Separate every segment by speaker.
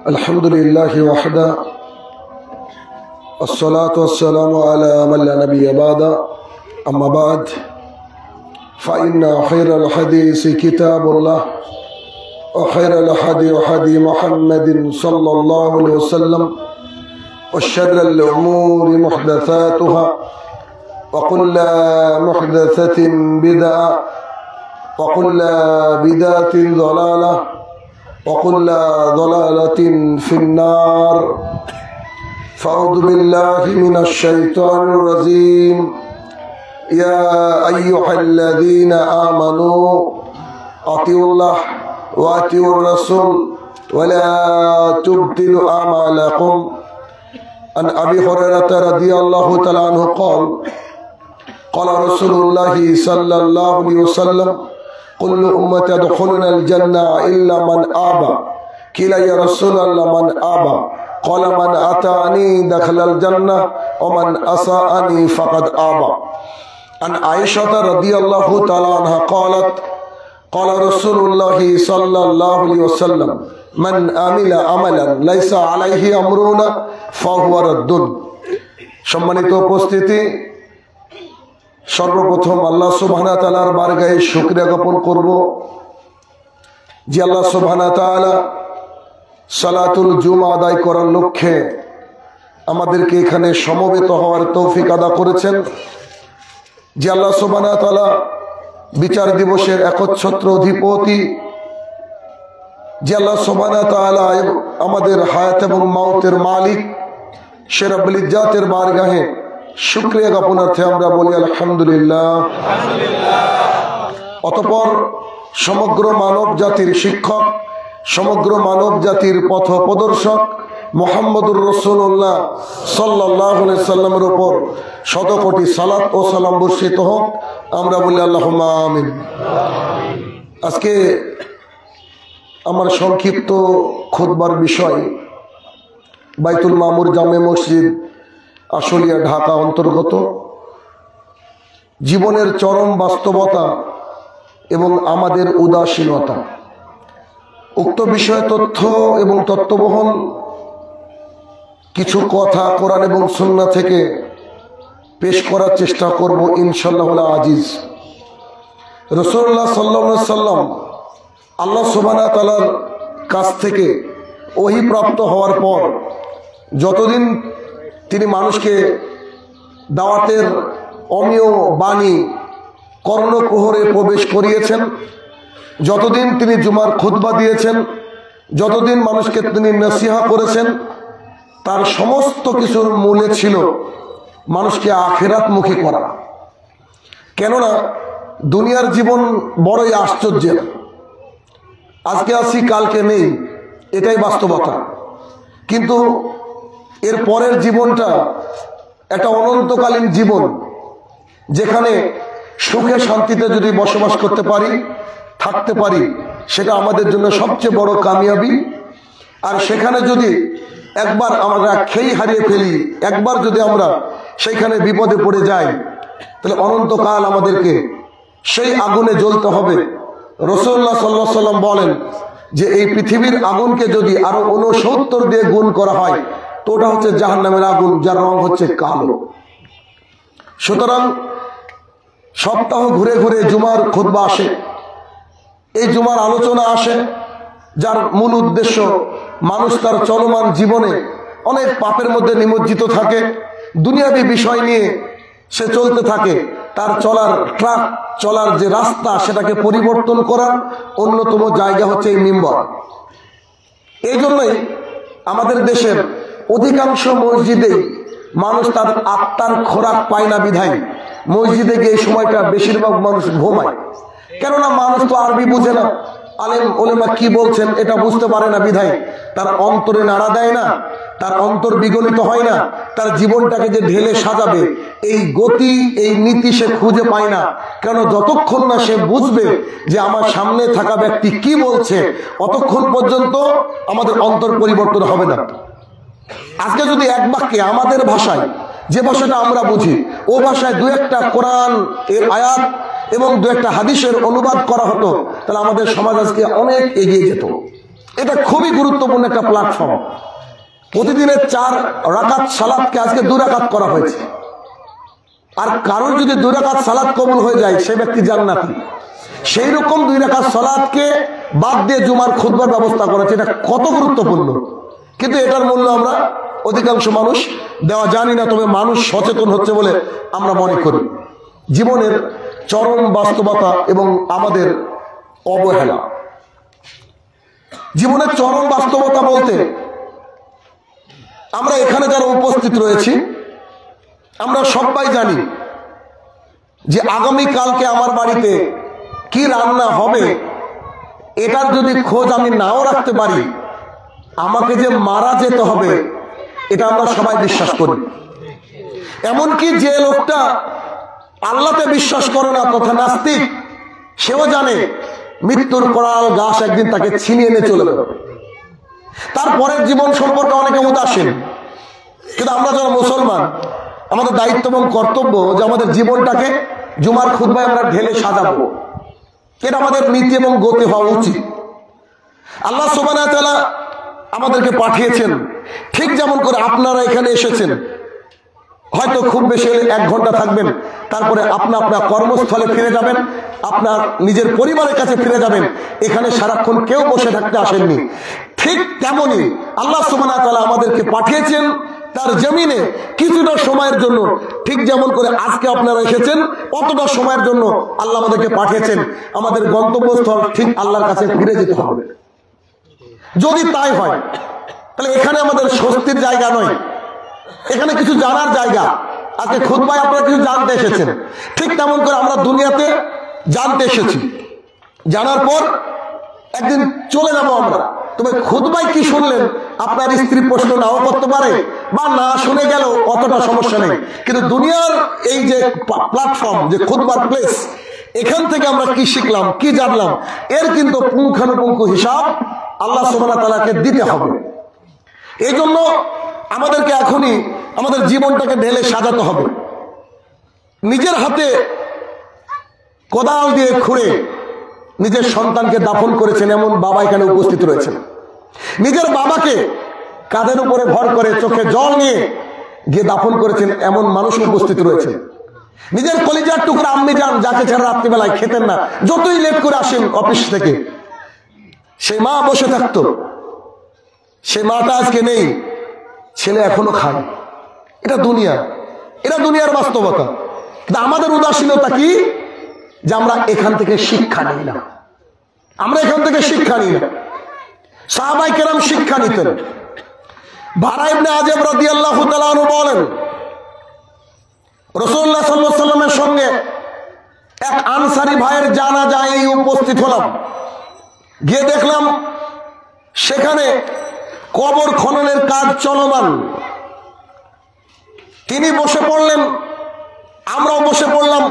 Speaker 1: अल्हम्दुलिल्लाहि वहदा अस्सलातु वस्सलामु अला मन ला नबिय्य बअदा अम्मा बाद फ़इन्न खैरल हदीसी किताबुल्लाह व खैरल हदी हदी मुहम्मदिन सल्लल्लाहु अलैहि वसल्लम व शर्रल उमूरि मुहदसातुहा व कुल्लु मुहदसतिन बिदअह व कुल्लु बिदअतिन ज़लालह वकुल्ल ज़लालतिन फिन्नार फ़अऊज़ु बिल्लाहि मिनश शैतानिर रजीम या अय्युहल्लज़ीना आमनू अतिउल्लाह व अतिउर रसूल व ला तुब्तिलू अमालकुम अन अबी हुरैरह रज़ियल्लाहु तआला अन्हु क़ाल रसूलुल्लाहि सल्लल्लाहु अलैहि वसल्लम कुल्लु उम्मती यदखुलूना अल-जन्नह इल्ला मन आबा क़ील या रसूलल्लाह मन आबा क़ाल मन अतानी दखलल जन्नह व मन असाअनी फ़क़द आबा अन आयशा रज़ियल्लाहु तआला अन्हा क़ालत क़ाल रसूलुल्लाहि सल्लल्लाहु अलैहि वसल्लम मन आमिला अमलन लैसा अलैहि अमरुना फ़हुवा रद्दुन। सम्मानित उपस्थिति, सर्वप्रथम आल्लाह सुबहाना ताआलार बारगाहे शुक्रिया ज्ञापन करब जे आल्लाह सुबहाना ताआला सालातुल जुमा आदाय करार लक्ष्ये आमादेरके एखाने समवेत हওয়ার तौफिक अदा करेছেন। जे आल्लाह सुबहाना ताआला বিচার দিবসের একচ্ছত্র অধিপতি, যে আল্লাহ সুবহানাহু ওয়া তাআলা আমাদের হায়াত এবং মওতের মালিক, সে রব্বুল ইজ্জাতের বারগাহে शुक्रिया ज्ञापनार्थे आमरा बोली आलহামদুলিল্লাহ। अतःपर समग्र मानव जातिर शिक्षक, समग्र मानव जातिर पथ प्रदर्शक मुहम्मदुर रसूलुल्लाह सल्लल्लाहु अलैहि वसल्लमेर ऊपर शत कोटी सालात ओ सालाम बर्षित होक। आमरा बोली आल्लाहुम्मा आमीन। आजके आमार संक्षिप्त खुतबार विषय बायतुल मामुर जामे मस्जिद आशलिया ढाका अंतर्गत जीवनेर चरम बास्तवता एवं आमादेर उदासीनता। उक्त विषय तथ्य एवं तत्वबहन किछु कथा कुरान एवं सुन्नाह थेके पेश करार चेष्टा करब इनशाल्लाहुल आजिज। रसूलुल्लाह सल्लल्लाहु अलैहि वसल्लम आल्लाह सुबहानाहु वा ताआलार काछ थेके वही प्राप्त हওয়ার पर যতদিন তিনি মানুষকে দাওয়াতের অমিয় বাণী কর্ণকুহরে প্রবেশ করিয়েছেন, যতদিন তিনি জুমার খুতবা দিয়েছেন, যতদিন মানুষকে তিনি নসিহত করেছেন, তার সমস্ত কিছুর মূলে ছিল মানুষকে আখিরাতমুখী করা। কেননা দুনিয়ার জীবন বড়ই আশ্চর্যের, আজকে আছি কালকে নেই, এটাই বাস্তবতা। কিন্তু এর পরের জীবনটা একটা অনন্তকালীন জীবন, যেখানে সুখে শান্তিতে যদি বসবাস করতে পারি, থাকতে পারি, সেটা আমাদের জন্য সবচেয়ে বড় কামিয়াবি। আর সেখানে যদি একবার আমরা খেই হারিয়ে ফেলি, একবার যদি আমরা সেইখানে বিপদে পড়ে যাই, তাহলে অনন্তকাল আমাদেরকে সেই আগুনে জ্বলতে হবে। রাসূলুল্লাহ সাল্লাল্লাহু আলাইহি ওয়াসাল্লাম বলেন যে এই পৃথিবীর আগুনকে যদি আরো 69 দিয়ে গুণ করা হয় তো ওটা হচ্ছে জাহান্নামের আগুন, যার রং হচ্ছে কালো। সুতরাং সপ্তাহ ঘুরে ঘুরে জুমার খুতবা আসে, এই জুমার আলোচনা আসে, যার মূল উদ্দেশ্য মানুষ তার চলমান জীবনে অনেক পাপের মধ্যে নিমজ্জিত থাকে, দুনিয়াবী বিষয় নিয়ে সে চলতে থাকে, তার চলার ট্রাক, চলার যে রাস্তা, সেটাকে পরিবর্তন করার অন্যতম জায়গা হচ্ছে এই মিম্বর। এই জন্যই আমাদের দেশের অধিকাংশ মসজিদেই মানুষ তার আত্মার খোরাক পায় না বিধায় মসজিদে গিয়ে এই সময়টা বেশিরভাগ মানুষ ঘুমায়। কেননা মানুষ তো আরবি বুঝে না, আলেম ওলেমা কি বলছেন এটা বুঝতে পারে না বিধায় তার অন্তরে নাড়া দেয় না, তার অন্তর বিগলিত হয় না, তার জীবনটাকে যে ঢেলে সাজাবে এই গতি, এই নীতি সে খুঁজে পায় না। কেন যতক্ষণ না সে বুঝবে যে আমার সামনে থাকা ব্যক্তি কি বলছে, অতক্ষণ পর্যন্ত আমাদের অন্তর পরিবর্তন হবে না। আজকে যদি এক বাক্যে আমাদের ভাষায়, যে ভাষাটা আমরা বুঝি, ও ভাষায় দু একটা কোরআন এর আয়াত এবং দু একটা হাদিসের অনুবাদ করা হতো, তাহলে আমাদের সমাজ আজকে অনেক এগিয়ে যেত। এটা খুবই গুরুত্বপূর্ণ একটা প্ল্যাটফর্ম। প্রতিদিনের 4 রাকাত সালাতকে আজকে 2 রাকাত করা হয়েছে। আর কারোর যদি 2 রাকাত সালাত কবুল হয়ে যায় সে ব্যক্তি জান্নাতি। সেই রকম 2 রাকাত সালাতকে বাদ দিয়ে জুমার খুতবার ব্যবস্থা করেছে। এটা কত গুরুত্বপূর্ণ, কিন্তু এটার মূল্য আমরা অধিকাংশ মানুষ দেওয়া জানি না। তবে মানুষ সচেতন হচ্ছে বলে আমরা মনে করি। জীবনের চরম বাস্তবতা এবং আমাদের অবহেলা। জীবনের চরম বাস্তবতা বলতে আমরা এখানে যারা উপস্থিত রয়েছি আমরা সবাই জানি যে আগামী কালকে আমার বাড়িতে কি রান্না হবে এটার যদি খোঁজ আমি নাও রাখতে পারি, আমাকে যে মারা যেতে হবে এটা আমরা সবাই বিশ্বাস করি। এমনকি যে লোকটা আল্লাহতে বিশ্বাস করে না তথা নাস্তিক, সেও জানে মৃত্যুর করাল গাছ একদিন তাকে ছিনিয়ে এনে চলে যাবে। তারপরের জীবন সম্পর্কে অনেকে উদাসীন, কিন্তু আমরা যারা মুসলমান আমাদের দায়িত্ব এবং কর্তব্য যে আমাদের জীবনটাকে জুমার খুতবায় আমরা ঢেলে সাজাবো। এটা আমাদের নীতি এবং গতি হওয়া উচিত। আল্লাহ সুবহানাহু ওয়া তাআলা আমাদেরকে পাঠিয়েছেন, ঠিক যেমন করে আপনারা এখানে এসেছেন, হয়তো খুব বেশি 1 ঘন্টা থাকবেন, তারপরে আপনার কর্মস্থলে ফিরে যাবেন, আপনার নিজের পরিবারের কাছে ফিরে যাবেন। এখানে সারাক্ষণ কেউ বসে থাকতে আসেননি। ঠিক তেমনই আল্লাহ সুবহানাহু ওয়া তাআলা আমাদেরকে পাঠিয়েছেন তার জমিনে কিছুটা সময়ের জন্য। ঠিক যেমন করে আজকে আপনারা এসেছেন অতটা সময়ের জন্য আল্লাহ আমাদেরকে পাঠিয়েছেন। আমাদের গন্তব্যস্থল ঠিক আল্লাহর কাছে ফিরে যেতে হবে। যদি তাই হয় তাহলে এখানে আমাদের স্বস্তির জায়গা নয়, এখানে কিছু জানার জায়গা। আজকে খুতবায় আপনারা কিছু জানতে এসেছেন, ঠিক তেমন করে আমরা দুনিয়াতে জানতে এসেছি। জানার পর একদিন চলে যাব আমরা। তবে খুতবায় কি শুনলেন আপনার স্ত্রী প্রশ্ন নাও করতে পারে, বা না শুনে গেল অতটা সমস্যা নেই। কিন্তু দুনিয়ার এই যে প্ল্যাটফর্ম, যে খুতবার প্লেস, এখান থেকে আমরা কি শিখলাম, কি জানলাম, এর কিন্তু পুঙ্খানুপুঙ্খ হিসাব আল্লাহ সুবহানাহু ওয়া তাআলাকে দিতে হবে। এই জন্য আমাদেরকে এখনই আমাদের জীবনটাকে ঢেলে সাজাতে হবে। নিজের হাতে কোদাল দিয়ে খুঁড়ে নিজের সন্তানকে দাফন করেছেন এমন বাবা এখানে উপস্থিত রয়েছেন। নিজের বাবাকে কাঁধের উপরে ভর করে চোখে জল নিয়ে গিয়ে দাফন করেছেন এমন মানুষ উপস্থিত রয়েছে। নিজের কলিজার টুকরা আম্মি যান, যাকে ছাড়া রাত্রিবেলায় খেতেন না, যতই লেট করে আসেন অফিস থেকে, সেই মা বসে থাকতো। সেই মাটা আজকে নেই, ছেলে এখনো খায়। এটা দুনিয়া, এটা দুনিয়ার বাস্তবতা। কিন্তু আমাদের উদাসীনতা কি, যে আমরা এখান থেকে শিক্ষা নিই না। আমরা এখান থেকে শিক্ষা নিই না। সাহাবায়ে কেরাম শিক্ষা নিতেন। বারা ইবনে আযিব রাদিয়াল্লাহু তাআলা আনহু বলেন, রাসূলুল্লাহ সাল্লাল্লাহু আলাইহি ওয়াসাল্লামের সঙ্গে এক আনসারী ভাইয়ের জানাজায় উপস্থিত হলাম। গিয়ে দেখলাম সেখানে কবর খননের কাজ চলমান। তিনি বসে পড়লেন, আমরাও বসে পড়লাম।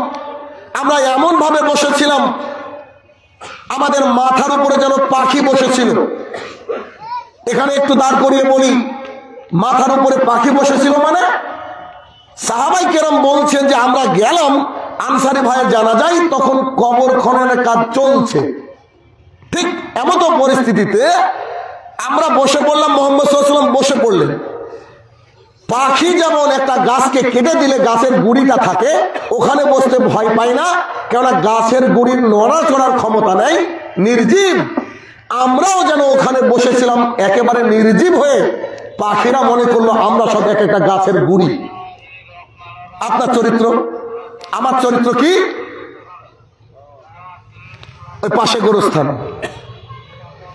Speaker 1: আমরা এমন ভাবে বসেছিলাম আমাদের মাথার উপরে যেন পাখি বসেছিল। এখানে একটু দাঁড় করিয়ে বলি, মাথার উপরে পাখি বসেছিল মানে সাহাবায়ে কেরাম বলছেন যে আমরা গেলাম আনসারী ভাইয়ের জানাজায়, তখন কবর খননের কাজ চলছে। ঠিক এমন পরিস্থিতিতে আমরা বসে পড়লাম, মুহাম্মদ সাল্লাল্লাহু আলাইহি ওয়াসাল্লাম বসে পড়লেন। পাখি যেমন একটা গাছকে কেটে দিলে গাছের গুড়িটা থাকে, ওখানে বসতে ভয় পায় না, কেননা গাছের গুড়ির নড়াচড়ার ক্ষমতা নেই, নির্জীব। আমরাও যেন ওখানে বসেছিলাম একেবারে নির্জীব হয়ে। পাখিরা মনে করলো আমরা সব এক একটা গাছের গুড়ি। আপনার চরিত্র, আমার চরিত্র কি? ওই পাশে গোরস্থান।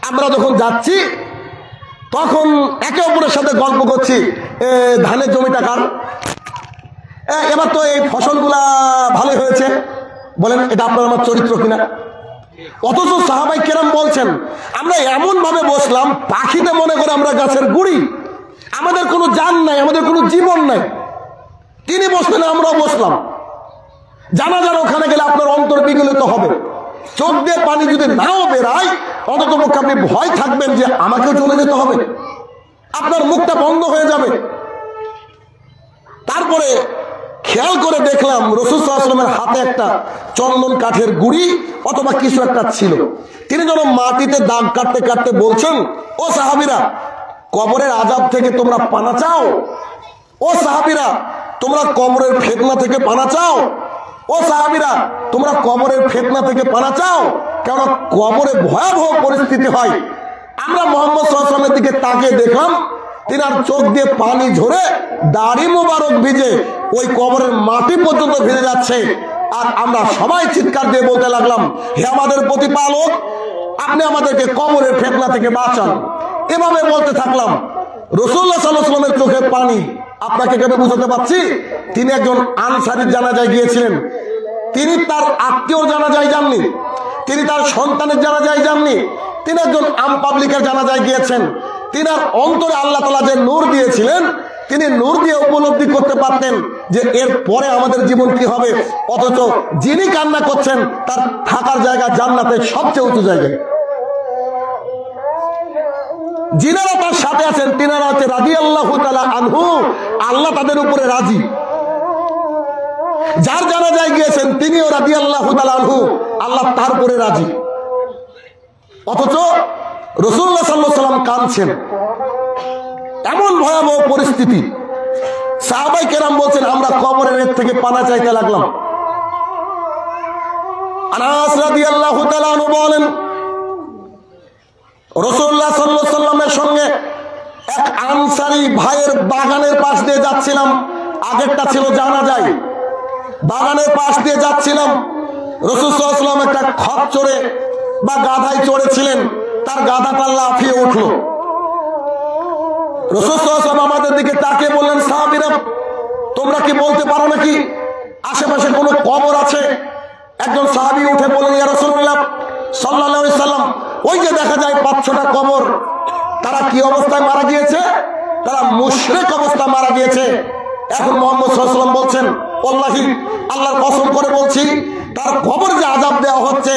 Speaker 1: আমরা যখন যাচ্ছি তখন একে অপরের সাথে গল্প করছি, ধানের জমিটা কার, এবার তো এই ফসলগুলা ভালোই হয়েছে, বলেন এটা আপনার আমার চরিত্র কিনা? অথচ সাহাবায়ে কেরাম বলছেন আমরা এমন ভাবে বসলাম পাখিতে মনে করে আমরা গাছের গুড়ি, আমাদের কোনো জান নাই, আমাদের কোনো জীবন নাই। তিনি বসলেন, আমরাও বসলাম। জানাজার ওখানে গেলে আপনার অন্তর বিগলিত হবে, চোখ দিয়ে পানি যদি নাও বেরায় অন্তত পক্ষে আপনি ভয় থাকবেন যে আমাকেও চলে যেতে হবে, আপনার মুখটা বন্ধ হয়ে যাবে। তারপরে খেয়াল করে দেখলাম রাসূল সাল্লাল্লাহু আলাইহি ওয়াসাল্লামের হাতে একটা চন্দন কাঠের গুড়ি অথবা কিছু একটা ছিল। তিনি যখন মাটিতে দাগ কাটতে কাটতে বলছেন, ও সাহাবীরা, কবরের আযাব থেকে তোমরা পানা চাও? ও সাহাবীরা, তোমরা কবরের ফিতনা থেকে পানা চাও? ও সাহাবীরা, তোমরা কবরের ফিতনা থেকে পানা চাও? কারণ কবরে ভয়াবহ পরিস্থিতি হয়। আমরা মুহাম্মদ সাল্লাল্লাহু আলাইহি ওয়াসাল্লামের দিকে তাকিয়ে দেখলাম তিনার চোখ দিয়ে পানি ঝরে দাড়ি মোবারক ভিজে ওই কবরের মাটি পর্যন্ত ভিজে যাচ্ছে। আর আমরা সবাই চিৎকার দিয়ে বলতে লাগলাম, হে আমাদের প্রতিপালক, আপনি আমাদেরকে কবরের ফিতনা থেকে বাঁচান। এভাবে বলতে থাকলাম। রাসূলুল্লাহ সাল্লাল্লাহু আলাইহি ওয়াসাল্লামের চোখের পানি আপনাকে কেন বুঝাতে পারছি? তিনি একজন আনসারীর জানাজায় গিয়েছিলেন। তিনি তার আত্মীয়র জানাজায় যাননি, তিনি তার সন্তানের জানাজায় যাননি, তিনি একজন আম পাবলিকের জানাজায় গিয়েছেন। তিনার অন্তরে আল্লাহ তাআলা যে নূর দিয়েছিলেন, তিনি নূর দিয়ে উপলব্ধি করতে পারতেন যে এর পরে আমাদের জীবন কি হবে। অথচ যিনি কান্না করছেন তার থাকার জায়গা জান্নাতের সবচেয়ে উঁচু জায়গায়। যিনারা তার সাথে আছেন তিনারা হচ্ছে রাদিয়াল্লাহু তাআলা আনহু, আল্লাহ তাদের উপরে রাজি। যার জানাজায় গিয়েছেন তিনিও রাদিয়াল্লাহু তাআলা আনহু, আল্লাহ তার উপরে রাজি। অথচ রাসূলুল্লাহ সাল্লাল্লাহু আলাইহি ওয়াসাল্লাম কাঁদছেন। এমন ভয়াবহ পরিস্থিতি, সাহাবায়ে কেরাম বলছেন আমরা কবরের থেকে পানা চাইতে লাগলাম। আনাস রাদিয়াল্লাহু তাআলা আনহু বলেন, রাসূলুল্লাহ সাল্লাল্লাহু আলাইহি ওয়াসাল্লামের সঙ্গে এক আনসারী ভাইয়ের বাগানের পাশ দিয়ে যাচ্ছিলাম। আগেরটা ছিল জানাজায়, বাগানের পাশ দিয়ে যাচ্ছিলাম। রাসূল সাল্লাল্লাহু আলাইহি ওয়াসাল্লাম একটা খচ্চরে বা গাধায় চড়েছিলেন, তার গাধাটা লাফিয়ে উঠলো। রাসূল সাল্লাল্লাহু আলাইহি ওয়াসাল্লাম আমাদের দিকে তাকিয়ে বললেন, সাহাবীরা, তোমরা কি বলতে পারো নাকি আশেপাশে কোনো কবর আছে? একজন সাহাবী উঠে বললেন, ইয়া রাসূলুল্লাহ সাল্লাল্লাহু আলাইহি ওয়াসাল্লাম, ওই যে দেখা যায় 5-6টা কবর, তারা কি অবস্থায় মারা গিয়েছে? তারা মুশরিক অবস্থায় মারা গিয়েছে। এখন মুহাম্মদ সাল্লাল্লাহু আলাইহি ওয়াসাল্লাম বলছেন, ওয়াল্লাহি, আল্লাহর কসম করে বলছি, তার কবর যে আযাব দেওয়া হচ্ছে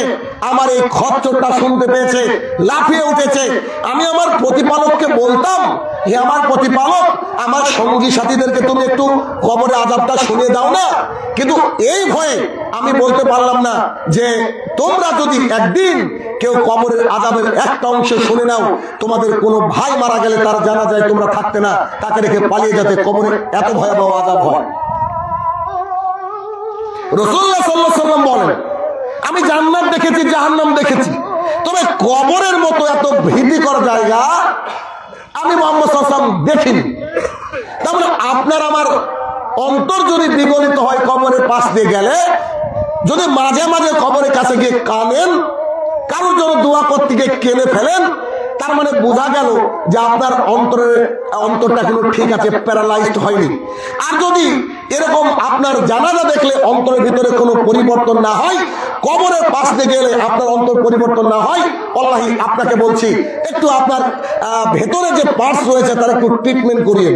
Speaker 1: আমার এই খচ্চরটা শুনতে পেয়েছে, লাফিয়ে উঠেছে। আমি আমার প্রতিপালককে বলতাম, হে আমার প্রতিপালক, আমার সঙ্গী সাথীদেরকে তুমি একটু কবরে আযাবটা শুনিয়ে দাও না। কিন্তু এই ভয়ে আমি বলতে পারলাম না যে তোমরা যদি একদিন কেউ কবরের আযাবের একটা অংশ শুনে নাও, তোমাদের কোনো ভাই মারা গেলে তার জানাজায় তোমরা থাকতে না, তাকে রেখে পালিয়ে যেতে, কবরের এত ভয়াবহ আযাব হয়। রাসূলুল্লাহ সাল্লাল্লাহু আলাইহি ওয়াসাল্লাম বলেন, আমি জান্নাত দেখেছি, জাহান্নাম দেখেছি, তবে কবরের মতো এত ভীতিকর জায়গা আমি মুহাম্মদ সাল্লাল্লাহু আলাইহি ওয়াসাল্লাম দেখিনি। তাহলে আপনার আমার অন্তর যদি বিগলিত হয় কবরের পাশ দিয়ে গেলে, যদি মাঝে মাঝে কবরের কাছে গিয়ে কাঁদেন, কারোর জন্য দোয়া করতে গিয়ে কেঁদে ফেলেন, তার মানে বোঝা গেল যে আপনার অন্তরটা কোনো ঠিক আছে, প্যারালাইজড হয়নি। আর যদি এরকম আপনার জানাজা দেখলে অন্তরের ভিতরে কোনো পরিবর্তন না হয়, কবরের পাশ দিয়ে গেলে আপনার অন্তর পরিবর্তন না হয়, আল্লাহি আপনাকে বলছি একটু আপনার ভেতরে যে পার্টস রয়েছে তার একটু ট্রিটমেন্ট করিয়ে,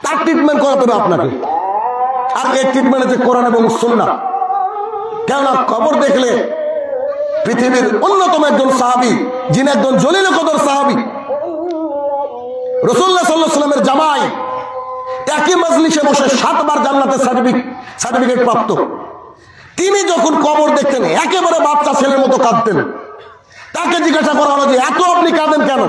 Speaker 1: তার ট্রিটমেন্ট করাতে হবে আপনাকে। আর এই ট্রিটমেন্ট হচ্ছে কোরআন এবং সুন্নাহ। কেননা কবর দেখলে পৃথিবীর অন্যতম একজন সাহাবী, যিনি একজন জলিল কদর সাহাবী, রাসূলুল্লাহ সাল্লাল্লাহু আলাইহি ওয়াসাল্লামের জামাই, একই মজলিসে বসে 7 বার জান্নাতের সার্টিফিকেট প্রাপ্ত, তিনি যখন কবর দেখতেন একেবারে বাচ্চা ছেলের মতো কাঁদতেন। তাকে জিজ্ঞাসা করা হলো যে এত আপনি কাঁদেন কেন?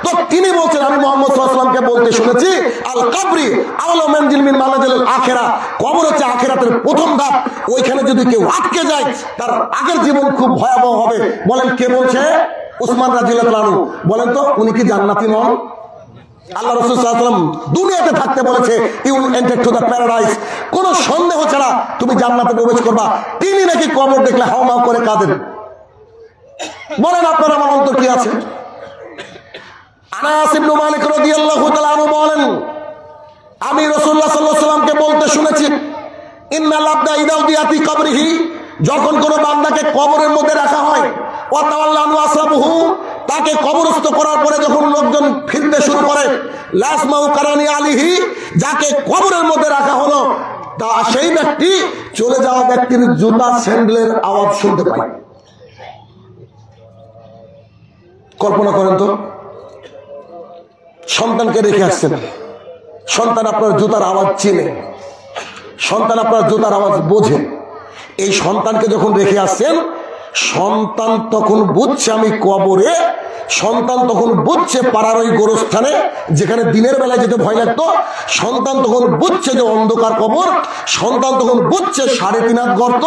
Speaker 1: তো তিনি বলছেন, আমি মুহাম্মদ সাল্লাল্লাহু আলাইহি ওয়াসাল্লামকে বলতে শুনেছি, আল কবরি আওয়ালু মানজিল মিন মানাজিল আখিরা, কবর হচ্ছে আখিরাতের প্রথম ধাপ। ওইখানে যদি কেউ আটকে যায় তার আগের জীবন খুব ভয়াবহ হবে। বলেন কে বলছে? উসমান রাদিয়াল্লাহু আনহু। বলেন তো উনি কি জান্নাতি নন? আল্লাহ রাসূল সাল্লাল্লাহু আলাইহি ওয়াসাল্লাম দুনিয়াতে থাকতে বলেছে, you will enter to the paradise, কোনো সন্দেহ ছাড়া তুমি জান্নাতে প্রবেশ করবা। তিনি নাকি কবর দেখলে হাওমাও করে কাঁদেন। বলেন আপনার আমার অন্তর কি আছে? আনাস ইবনে মালিক রাদিয়াল্লাহু তাআলা আনহু বলেন, আমি রাসূলুল্লাহ সাল্লাল্লাহু আলাইহি ওয়াসাল্লামকে বলতে শুনেছি, ইন্নাল আবদা ইযা উদিয়াতি কবরিহি, যখন কোনো বান্দাকে কবরের মধ্যে রাখা হয়, ওয়া তাওয়াল্লা আনহু আসহাবুহু, তাকে কবরস্থ করার পরে যখন লোকজন ফিরতে শুরু করে, লাসমাউ কারানি আলিহি, যাকে কবরের মধ্যে রাখা হলো, তা সেই ব্যক্তি চলে যাওয়া ব্যক্তির জুতা স্যান্ডেলের আওয়াজ শুনতে পায়। কল্পনা করেন তো, সন্তানকে রেখে আসছেন, সন্তান আপনার জুতার আওয়াজ চিনে, সন্তান আপনার জুতার আওয়াজ বোঝে। এই সন্তানকে যখন রেখে আসছেন, সন্তান তখন বুঝছে আমি কবরে, সন্তান তখন বুঝছে পাড়ার ওই গোরস্থানে যেখানে দিনের বেলায় যেতে ভয় লাগতো, সন্তান তখন বুঝছে যে অন্ধকার কবর, সন্তান তখন বুঝছে 3.5 হাত গর্ত,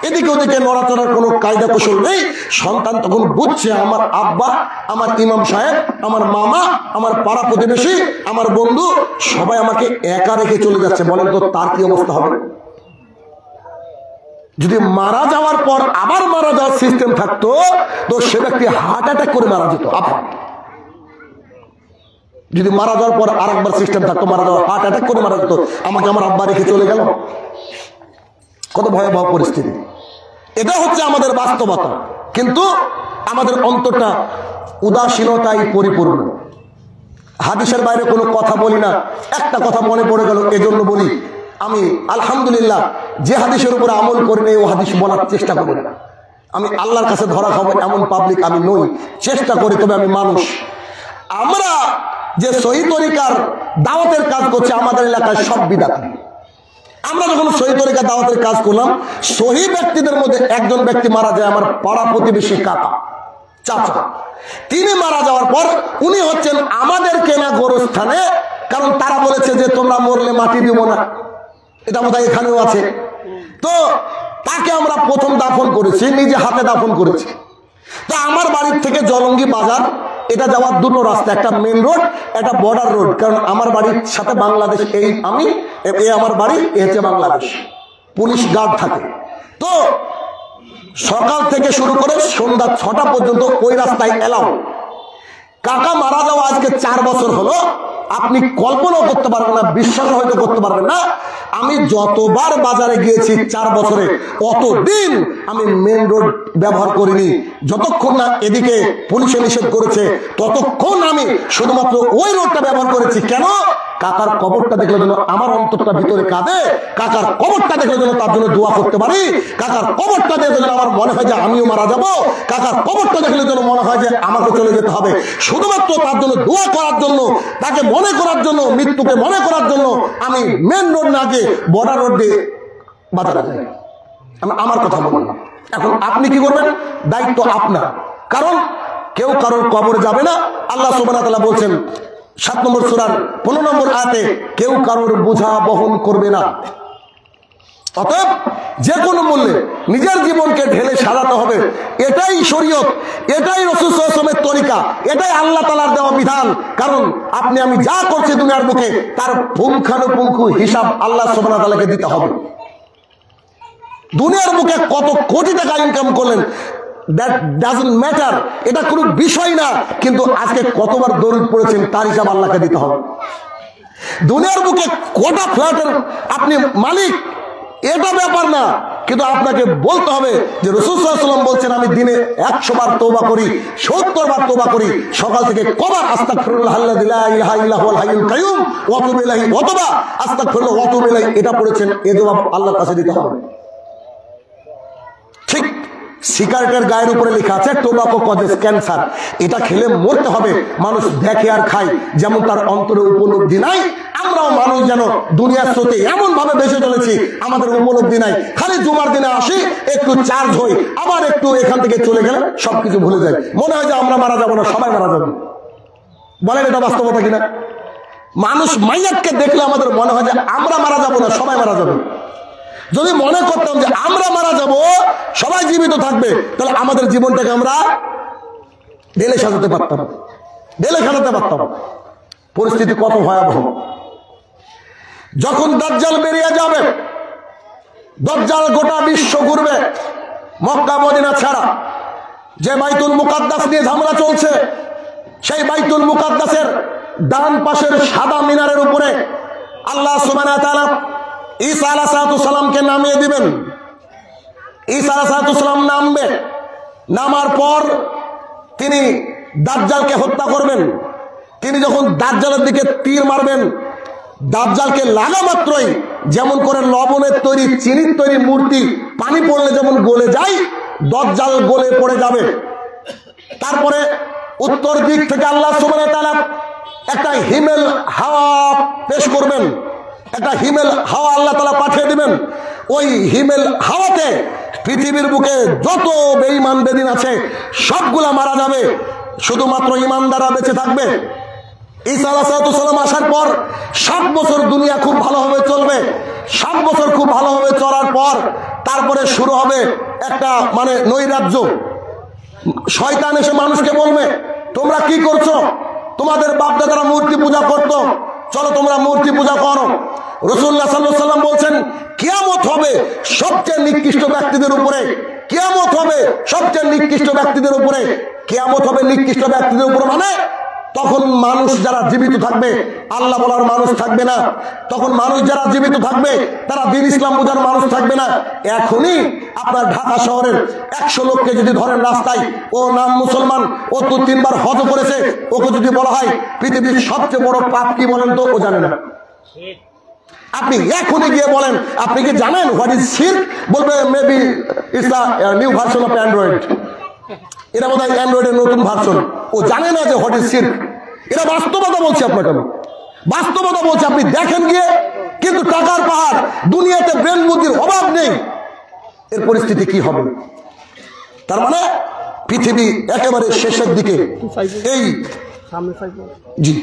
Speaker 1: এদিকে ওদিকে নড়াচড়ার কোনো কায়দা কৌশল নেই। সন্তান তখন বুঝছে আমার আব্বা, আমার ইমাম সাহেব, আমার মামা, আমার পাড়া প্রতিবেশী, আমার বন্ধু সবাই আমাকে একা রেখে চলে যাচ্ছে। বলেন তো তার কি অবস্থা হবে? যদি মারা যাওয়ার পর আবার মারা যাওয়ার সিস্টেম থাকতো তো সে ব্যক্তি হার্ট অ্যাটাক করে মারা যেত। আবার যদি মারা যাওয়ার পর আরেকবার সিস্টেম থাকতো, মারা যাওয়ার হার্ট অ্যাটাক করে মারা যেত। আমাকে আমার আব্বা রেখে চলে গেল, কত ভয়াবহ পরিস্থিতি। এটা হচ্ছে আমাদের বাস্তবতা, কিন্তু আমাদের অন্তরটা উদাসীনতায় পরিপূর্ণ। হাদিসের বাইরে কোনো কথা বলি না। একটা কথা মনে পড়ে গেল, এজন্য বলি, আমি আলহামদুলিল্লাহ যে হাদিসের উপরে আমল করি না ও হাদিস বলার চেষ্টা করি না। আমি আল্লাহর কাছে ধরা খাবো এমন পাবলিক আমি নই, চেষ্টা করি, তবে আমি মানুষ। আমরা যে সহি তরিকার দাওয়াতের কাজ করছি আমাদের এলাকায় সব বিদআত। আমরা যখন সহি তরিকার দাওয়াতের কাজ করলাম, সহি ব্যক্তিদের মধ্যে একজন ব্যক্তি মারা যায়, আমার পাড়া প্রতিবেশী কাকা, চাচা। তিনি মারা যাওয়ার পর উনি হচ্ছেন আমাদের কেনা গোরস্থানে, কারণ তারা বলেছে যে তোমরা মরলে মাটি দিব না, এটা আমাদের এখানেও আছে। তো তাকে আমরা প্রথম দাফন করেছি, নিজে হাতে দাফন করেছি। তো আমার বাড়ির থেকে জলঙ্গি বাজার এটা যাওয়ার দুটো রাস্তা, একটা মেন রোড, একটা বর্ডার রোড। কারণ আমার বাড়ির সাথে বাংলাদেশ, এই আমি আমার বাড়ি, এ হচ্ছে বাংলাদেশ, পুলিশ গার্ড থাকে। তো সকাল থেকে শুরু করে সন্ধ্যা 6টা পর্যন্ত ওই রাস্তায় এলাও। কাকা মারা যাওয়া আজকে 4 বছর হলো। আপনি কল্পনাও করতে পারবেন না, বিশ্বাস হয়তো করতে পারবেন না, আমি যতবার বাজারে গিয়েছি 4 বছরে, অতদিন আমি মেন রোড ব্যবহার করিনি। যতক্ষণ না এদিকে পুলিশে নিষেধ করেছে ততক্ষণ আমি শুধুমাত্র ওই রোডটা ব্যবহার করেছি। কেন? কাকার কবরটা দেখলে যেন আমার অন্তরটা ভিতরে কাঁদে, কাকার কবরটা দেখলে যেন তার জন্য দোয়া করতে পারি, কাকার কবরটা দেখলে যেন আমার মনে হয় যে আমিও মারা যাব, কাকার কবরটা দেখলে যেন মনে হয় যে আমাকে চলে যেতে হবে। শুধুমাত্র তার জন্য দোয়া করার জন্য, তাকে মনে করার জন্য, মৃত্যুকে মনে করার জন্য আমি মেন রোড না গিয়ে বর্ডার রোড দিয়ে বাজারে যাই। আমি আমার কথা বললাম। এখন আপনি কি করবেন? দায়িত্ব আপনার। কারণ কেউ কারোর কবরে যাবে না। আল্লাহ সুবহানাহু ওয়া তাআলা বলছেন 7 নম্বর সূরার 15 নম্বর আয়াতে, কেউ কারোর বোঝা বহন করবে না। অতএব যে কোনো মূল্যে নিজের জীবনকে ঢেলে সাজাতে হবে। এটাই শরীয়ত, এটাই রাসূল সাল্লাল্লাহু আলাইহি ওয়াসাল্লামের তরিকা, এটাই আল্লাহ তাআলার দেওয়া বিধান। কারণ আপনি আমি যা করছি দুনিয়ার বুকে তার পুঙ্খানুপুঙ্খ হিসাব আল্লাহ সুবহানাহু ওয়া তাআলাকে দিতে হবে। দুনিয়ার বুকে কত কোটি টাকা ইনকাম করলেন, দ্যাট ডাজন্ট ম্যাটার, এটা কোনো বিষয় না। কিন্তু আজকে কতবার দরুদ পড়েছেন তার হিসাব আল্লাহকে দিতে হবে। দুনিয়ার বুকে কোটা ফ্ল্যাটের আপনি মালিক, এটা ব্যাপার না, কিন্তু আপনাকে বলতে হবে যে রাসূল সাল্লাল্লাহু আলাইহি ওয়াসাল্লাম বলছেন আমি দিনে 100 বার তওবা করি, 70 বার তওবা করি, সকাল থেকে কবার আস্তাগফিরুল্লাহাল্লাযী লা ইলাহা ইল্লা হুয়াল হাইয়ুল কাইয়ুম ওয়া আতুবু ইলাইহি, অথবা আস্তাগফিরুল্লাহ ওয়া আতুবু ইলাইহি, এটা পড়েছেন, এ জবাব আল্লাহর কাছে দিতে হবে। ঠিক সিগারেটের গায়ের উপরে লেখা আছে টোবাকো কজেস ক্যান্সার, এটা খেলে মরতে হবে। মানুষ দেখে আর খায়, যেমন তার অন্তরে উপলব্ধি নাই। আমরাও মানুষ যেন দুনিয়ার স্রোতে এমন ভাবে বেঁচে চলেছি, আমাদের উপলব্ধি নাই। খালি জুমার দিনে আসি, একটু চার্জ হই, আবার একটু এখান থেকে চলে গেলে সবকিছু ভুলে যায়। মনে হয় যে আমরা মারা যাবো না, সবাই মারা যাবে। বলেন এটা বাস্তবতা কিনা? মানুষ মাইয়াতকে দেখলে আমাদের মনে হয় যে আমরা মারা যাবো না, সবাই মারা যাবে। যদি মনে করতাম যে আমরা মারা যাব, সবাই জীবিত থাকবে, তাহলে আমাদের জীবনটাকে আমরা ঢেলে সাজাতে পারতাম, ঢেলে সাজাতে পারতাম। পরিস্থিতি কত ভয়াবহ। যখন দাজ্জাল বেরিয়ে যাবে, দাজ্জাল গোটা বিশ্ব ঘুরবে, মক্কা মদিনা ছাড়া। যে বাইতুল মুকাদ্দাস নিয়ে ঝামেলা চলছে, সেই বাইতুল মুকাদ্দাসের ডান পাশের সাদা মিনারের উপরে আল্লাহ সুবহানাহু ওয়া তাআলা ঈসা আলাইহিস সালামকে নামিয়ে দিবেন। ঈসা আলাইহিস সালাম নামবে, নামার পর তিনি দাজ্জালকে হত্যা করবেন। তিনি যখন দাজ্জালের দিকে তীর মারবেন, দাজ্জালকে লাগা মাত্রই যেমন করে লবণের তৈরি, চিনির তৈরি মূর্তি পানি পড়লে যেমন গলে যায়, দাজ্জাল গলে পড়ে যাবে। তারপরে উত্তর দিক থেকে আল্লাহ সুবহানাহু ওয়া তাআলা একটা হিমেল হাওয়া পেশ করবেন, একটা হিমেল হাওয়া আল্লাহ তাআলা পাঠিয়ে দিবেন। ওই হিমেল হাওয়াতে পৃথিবীর বুকে যত বেঈমান বেদিন আছে সবগুলা মারা যাবে, শুধুমাত্র ঈমানদাররা বেঁচে থাকবে। ঈসা আলাইহিস সালাম আসার পর 7 বছর দুনিয়া খুব ভালোভাবে চলবে। 7 বছর খুব ভালোভাবে চলার পর তারপরে শুরু হবে একটা নৈরাজ্য। শয়তান এসে মানুষকে বলবে, তোমরা কি করছো? তোমাদের বাপদাদারা মূর্তি পূজা করতো, চলো তোমরা মূর্তি পূজা করো। রাসূলুল্লাহ সাল্লাল্লাহু আলাইহি ওয়াসাল্লাম বলছেন, কিয়ামত হবে সবচেয়ে নিকৃষ্ট ব্যক্তিদের উপরে, কিয়ামত হবে সবচেয়ে নিকৃষ্ট ব্যক্তিদের উপরে, কিয়ামত হবে নিকৃষ্ট ব্যক্তিদের উপরে। তখন মানুষ যারা জীবিত থাকবে আল্লাহ বলার মানুষ থাকবে না, তখন মানুষ যারা জীবিত থাকবে তারা দ্বীন ইসলাম বোঝার মানুষ থাকবে না। এখনই আপনার ঢাকা শহরের 100 লোককে যদি ধরেন রাস্তায়, ও নাম মুসলমান, ও তো 3 বার হজ করেছে, ওকে যদি বলা হয় পৃথিবীর সবচেয়ে বড় পাপ কি বলেন তো, ও জানে না। আপনি এখনই গিয়ে বলেন আপনি কি জানেন হোয়াট ইজ শিরক, বলবে maybe it's a new version of Android, এটা বোধহয় অ্যান্ড্রয়েডের নতুন ভার্সন। ও জানে না যে হোয়াট ইজ শিরক। এটা বাস্তবতা বলছি আপনাকে, আমি বাস্তবতা বলছি। আপনি দেখেন গিয়ে, কিন্তু টাকার পাহাড়, দুনিয়াতে ব্রেন বুদ্ধির অভাব নেই। এর পরিস্থিতি কি হবে? তার মানে পৃথিবী একেবারে শেষের দিকে। এই জি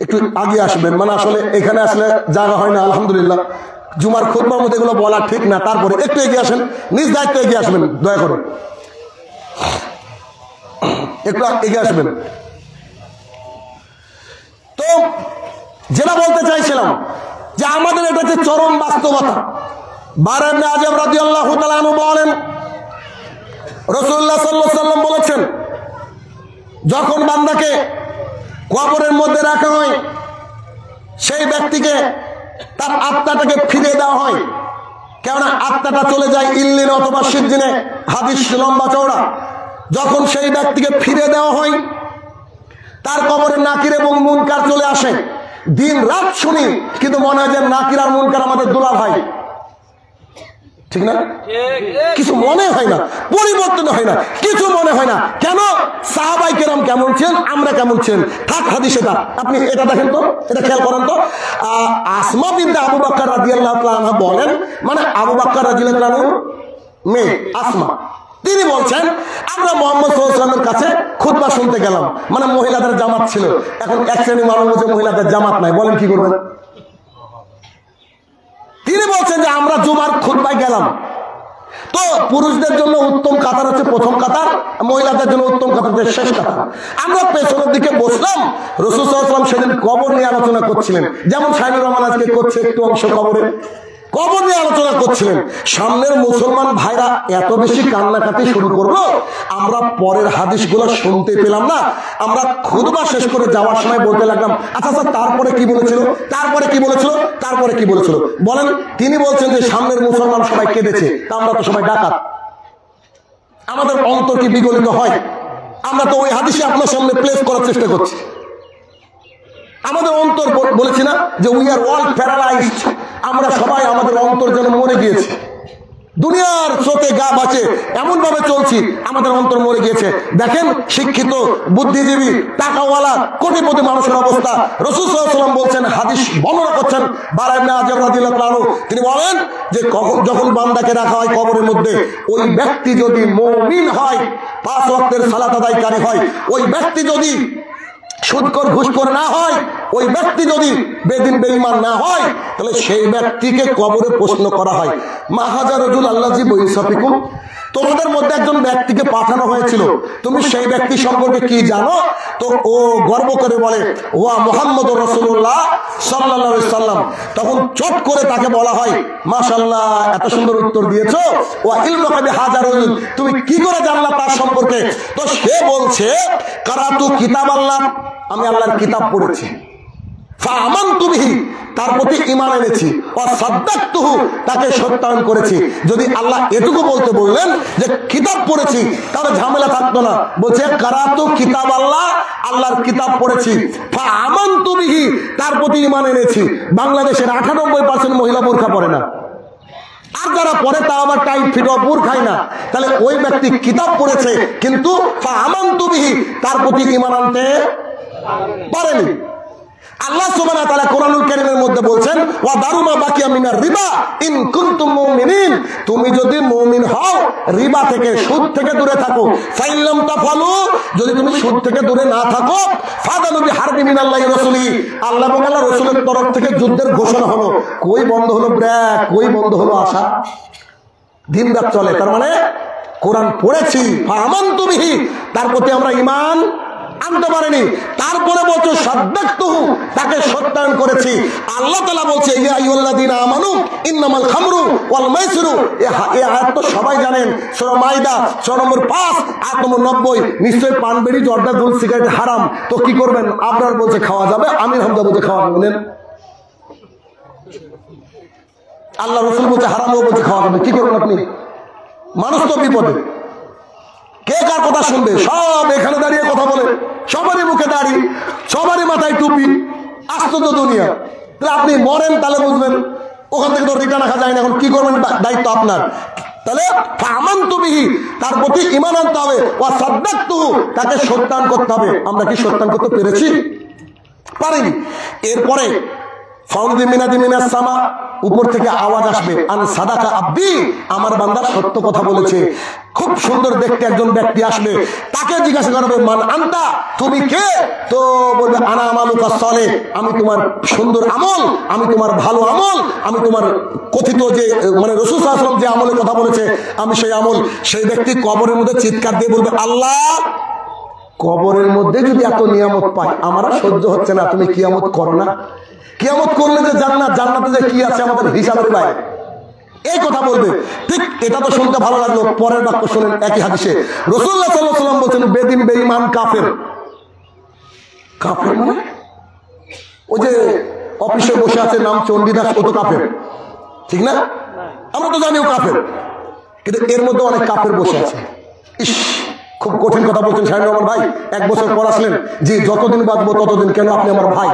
Speaker 1: একটু আগে আসবেন, আসলে এখানে আসলে জায়গা হয় না। আলহামদুলিল্লাহ জুমার খুতবার মধ্যে এগুলো বলা ঠিক না, তারপরে একটু এগিয়ে আসেন, নিজ দায়িত্বে এগিয়ে আসবেন, দয়া করে একটু এগিয়ে আসবেন। তো যেটা বলতে চাইছিলাম যে আমাদের এটা হচ্ছে চরম বাস্তবতা। বারা ইবনে আযিব রাদিয়াল্লাহু তাআলা আনহু বলেন, রাসূলুল্লাহ সাল্লাল্লাহু আলাইহি ওয়াসাল্লাম বলেছেন, যখন বান্দাকে কবরের মধ্যে রাখা হয় সেই ব্যক্তিকে তার আত্মাটাকে ফিরে দেওয়া হয়, কেননা আত্মাটা চলে যায় ইল্লিন অথবা সিজ্জিনে, হাদিস লম্বা চওড়া। যখন সেই ব্যক্তিকে ফিরে দেওয়া হয় তার কবরে নাকির এবং মুনকার চলে আসে। দিন রাত শুনি, কিন্তু মনে হয় যে নাকির আর মুনকার আমাদের দুলা ভাই, ঠিক না? কিছু মনে হয় না, পরিবর্তন হয় না, কিছু মনে হয় না। কেন? সাহাবাই কেরাম কেমন ছিলেন, আমরা কেমন ছিলেন। থাক হাদিস এটা, আপনি এটা দেখেন তো, এটা খেয়াল করেন তো। আসমা বিনতে আবু বকর রাদিয়াল্লাহু তাআলা আনহা বলেন, আবু বকর রাদিয়াল্লাহু আনহু মেয়ে আসমা, তিনি বলছেন আমরা মুহাম্মদ সাল্লাল্লাহু আলাইহি ওয়াসাল্লামের কাছে খুতবা শুনতে গেলাম। মহিলাদের জামাত ছিল, এখন এক শ্রেণী মানুষ বলছে মহিলাদের জামাত নাই, বলেন কি করবেন? তিনি বলছেন যে আমরা জুমার খুতবায় গেলাম, তো পুরুষদের জন্য উত্তম কাতার হচ্ছে প্রথম কাতার, মহিলাদের জন্য উত্তম কাতার হচ্ছে শেষ কাতার। আমরা পেছনের দিকে বসলাম। রাসূল সাল্লাল্লাহু আলাইহি ওয়াসাল্লাম সেদিন কবর নিয়ে আলোচনা করছিলেন, যেমন শাইনুর রহমান আজকে করছে একটু অংশ কবর নিয়ে আলোচনা করছিলেন। সামনের মুসলমান ভাইরা এত বেশি কান্নাকাটি শুরু করলো, আমরা পরের হাদিসগুলো শুনতে পেলাম না। আমরা খুতবা শেষ করে যাওয়ার সময় বলতে লাগলাম, আচ্ছা তারপরে কি বলেছিল, তারপরে কি বলেছিল, তারপরে কি বলেছিল বলেন। তিনি বলছেন যে সামনের মুসলমান সবাই কেঁদেছে, তা আমরা তো সবাই ডাকাত, আমাদের অন্তর কি বিগলিত হয়? আমরা তো ওই হাদিসে আপনার সামনে প্লেস করার চেষ্টা করছি। আমাদের অন্তর, বলেছি না যে উই আর অল প্যারালাইজড, আমরা সবাই আমাদের অন্তর যেন মরে গিয়েছে। দুনিয়ার স্রোতে গা বাঁচে এমন ভাবে চলছি, আমাদের অন্তর মরে গিয়েছে। দেখেন শিক্ষিত, বুদ্ধিজীবী, টাকাওয়ালা, কোটিপতি মানুষের অবস্থা। রাসূল সাল্লাল্লাহু আলাইহি ওয়াসাল্লাম বলছেন, হাদিস বর্ণনা করছেন বারা ইবনে আযিব রাদিয়াল্লাহু আনহু, তিনি বলেন যে যখন বান্দাকে রাখা হয় কবরের মধ্যে, ওই ব্যক্তি যদি মুমিন হয়, 5 ওয়াক্তের সালাত আদায়কারী হয়, ওই ব্যক্তি যদি সুদখোর ঘুষখোর না হয়, ওই ব্যক্তি যদি বেদিন বেঈমান না হয়, তাহলে সেই ব্যক্তিকে কবরে প্রশ্ন করা হয়, মা হাজা রাজুল আল্লাযী বইসাফিকুম, তোমাদের মধ্যে একজন ব্যক্তিকে পাঠানো হয়েছিল, তুমি সেই ব্যক্তি সম্পর্কে কি জানো? তো ও গর্ব করে বলে, ওয়া মুহাম্মদুর রাসূলুল্লাহ সাল্লাল্লাহু আলাইহি সাল্লাম। তখন চট করে তাকে বলা হয়, মাশাআল্লাহ, এত সুন্দর উত্তর দিয়েছো, ওয়া ইলমুকা বিহাজারুল, তুমি কি করে জানলা তার সম্পর্কে? তো সে বলছে, কারাতু কিতাবাল্লাহ, আমি আল্লাহর কিতাব পড়েছি, ফাআমানতু বিহি, তার প্রতি ঈমান এনেছি, ওয়া সাদ্দাকতুহু, তাকে সত্যায়ন করেছি। যদি আল্লাহ এটুকু বলতে বললেন যে কিতাব পড়েছি, তাহলে ঝামেলা থাকতো না। বলছে কারাতু কিতাব আল্লাহ, আল্লাহর কিতাব পড়েছি, ফাআমানতু বিহি, তার প্রতি ঈমান এনেছি। বাংলাদেশের 98% মহিলা বোরকা পরে না, আর যারা পরে তা আবার টাইট ফিট বোরখায় না। তাহলে ওই ব্যক্তি কিতাব পড়েছে, কিন্তু ফাআমানতু বিহি, তার প্রতি ঈমান আনতে পারেনি। আল্লাহ সুবহানাহু ওয়া তাআলা কোরআনুল কারীমের মধ্যে বলছেন ওয়া দারুমা বাকিয়া মিনার রিবা ইন কুনতুম মুমিনিন, তুমি যদি মুমিন হও রিবা থেকে সুদ থেকে দূরে থাকো। ফাইন লাম তাফালু, যদি তুমি সুদ থেকে দূরে না থাকো ফাদালু বিহারবি মিনাল্লাহি রাসূলিহি, আল্লাহ এবং আল্লাহর রাসূলের তরফ থেকে যুদ্ধের ঘোষণা হলো। কই বন্ধ হলো ব্রেক, কই বন্ধ হলো আশা, দিন রাত চলে। তার মানে কোরআন পড়েছি ফাআমানতু বিহি, তার প্রতি আমরা ঈমান আনতে পারেনি, তারপরে বলছো সাদ্দাকতুহু, তাকে সত্যায়ন করেছি। আল্লাহ তাআলা বলছে ইয়া আইয়ুহাল্লাযীনা আমানু ইন্নামাল খামরু ওয়াল মাইসিরু, এই আয়াত তো সবাই জানেন, সূরা মাইদা সূরা নম্বর 5 আয়াত নম্বর 90। নিশ্চয় পান বিড়ি জর্দা দুধ সিগারেট হারাম, তো কি করবেন? আপনার বলছে খাওয়া যাবে, আমির হামজা বলছে খাওয়া যাবে না, আল্লাহ রাসূল বলছে হারাম, ও বলছে খাওয়া যাবে, কি করবেন আপনি? মানুষ তো বিপদে, কে কার কথা শুনবে? সব এখানে দাঁড়িয়ে কথা বলে, সবারই মুখে দাড়ি, সবারই মাথায় টুপি, আশ্চর্য দুনিয়া। তাহলে আপনি মরেন, তাহলে বুঝবেন ওখান থেকে তো রিটার্ন আসা যায় না, এখন কি করবেন? দায়িত্ব আপনার। তাহলে ফাআমানতু বিহি, তার প্রতি ঈমান আনতে হবে, ওয়া সাদ্দাকতুহু, তাকে সত্যায়ন করতে হবে। আমরা কি সত্যায়ন করতে পেরেছি? পারিনি। এরপরে ফাউজি মিনাদি মিনাস সামা, উপর থেকে আওয়াজ আসবে আন সাদাকা আব্দি, আমার বান্দা সত্য কথা বলেছে। খুব সুন্দর দেখতে একজন ব্যক্তি আসবে, তাকে জিজ্ঞাসা করবে মান আনতা, তুমি কে? তো বলবে আনা আমালুকা সালেহ, আমি তোমার সুন্দর আমল, আমি তোমার ভালো আমল, আমি তোমার কথিত যে মানে রাসূল সাল্লাল্লাহু আলাইহি ওয়াসাল্লাম যে আমলের কথা বলেছে আমি সেই আমল। সেই ব্যক্তি কবরের মধ্যে চিৎকার দিয়ে বলবে আল্লাহ, কবরের মধ্যে যদি এত নিয়ামত পাই আমার সহ্য হচ্ছে না, তুমি কিয়ামত করো না, কিয়ামত করলে যে জান্নাত, জান্নাতে যে কি আছে আমাদের হিসাবের বাইরে, এই কথা বলবে। ঠিক এটা তো শুনতে ভালো লাগলো। পরের বাক্য শুনেন একই হাদিসে রাসূলুল্লাহ সাল্লাল্লাহু আলাইহি ওয়াসাল্লাম বলেছেন বেদিন বেঈমান কাফের। কাফের মানে ওই যে অফিসে বসে আছে নাম চণ্ডীদাস, ও তো কাফের, ঠিক না? আমরা তো জানি ও কাফের, কিন্তু এর মধ্যে অনেক কাফের বসে আছে। ইস, খুব কঠিন কথা বলছেন শাহিনুর রহমান ভাই। 1 বছর পর আসলেন, জি যতদিন বাঁচবো ততদিন। কেন? আপনি আমার ভাই,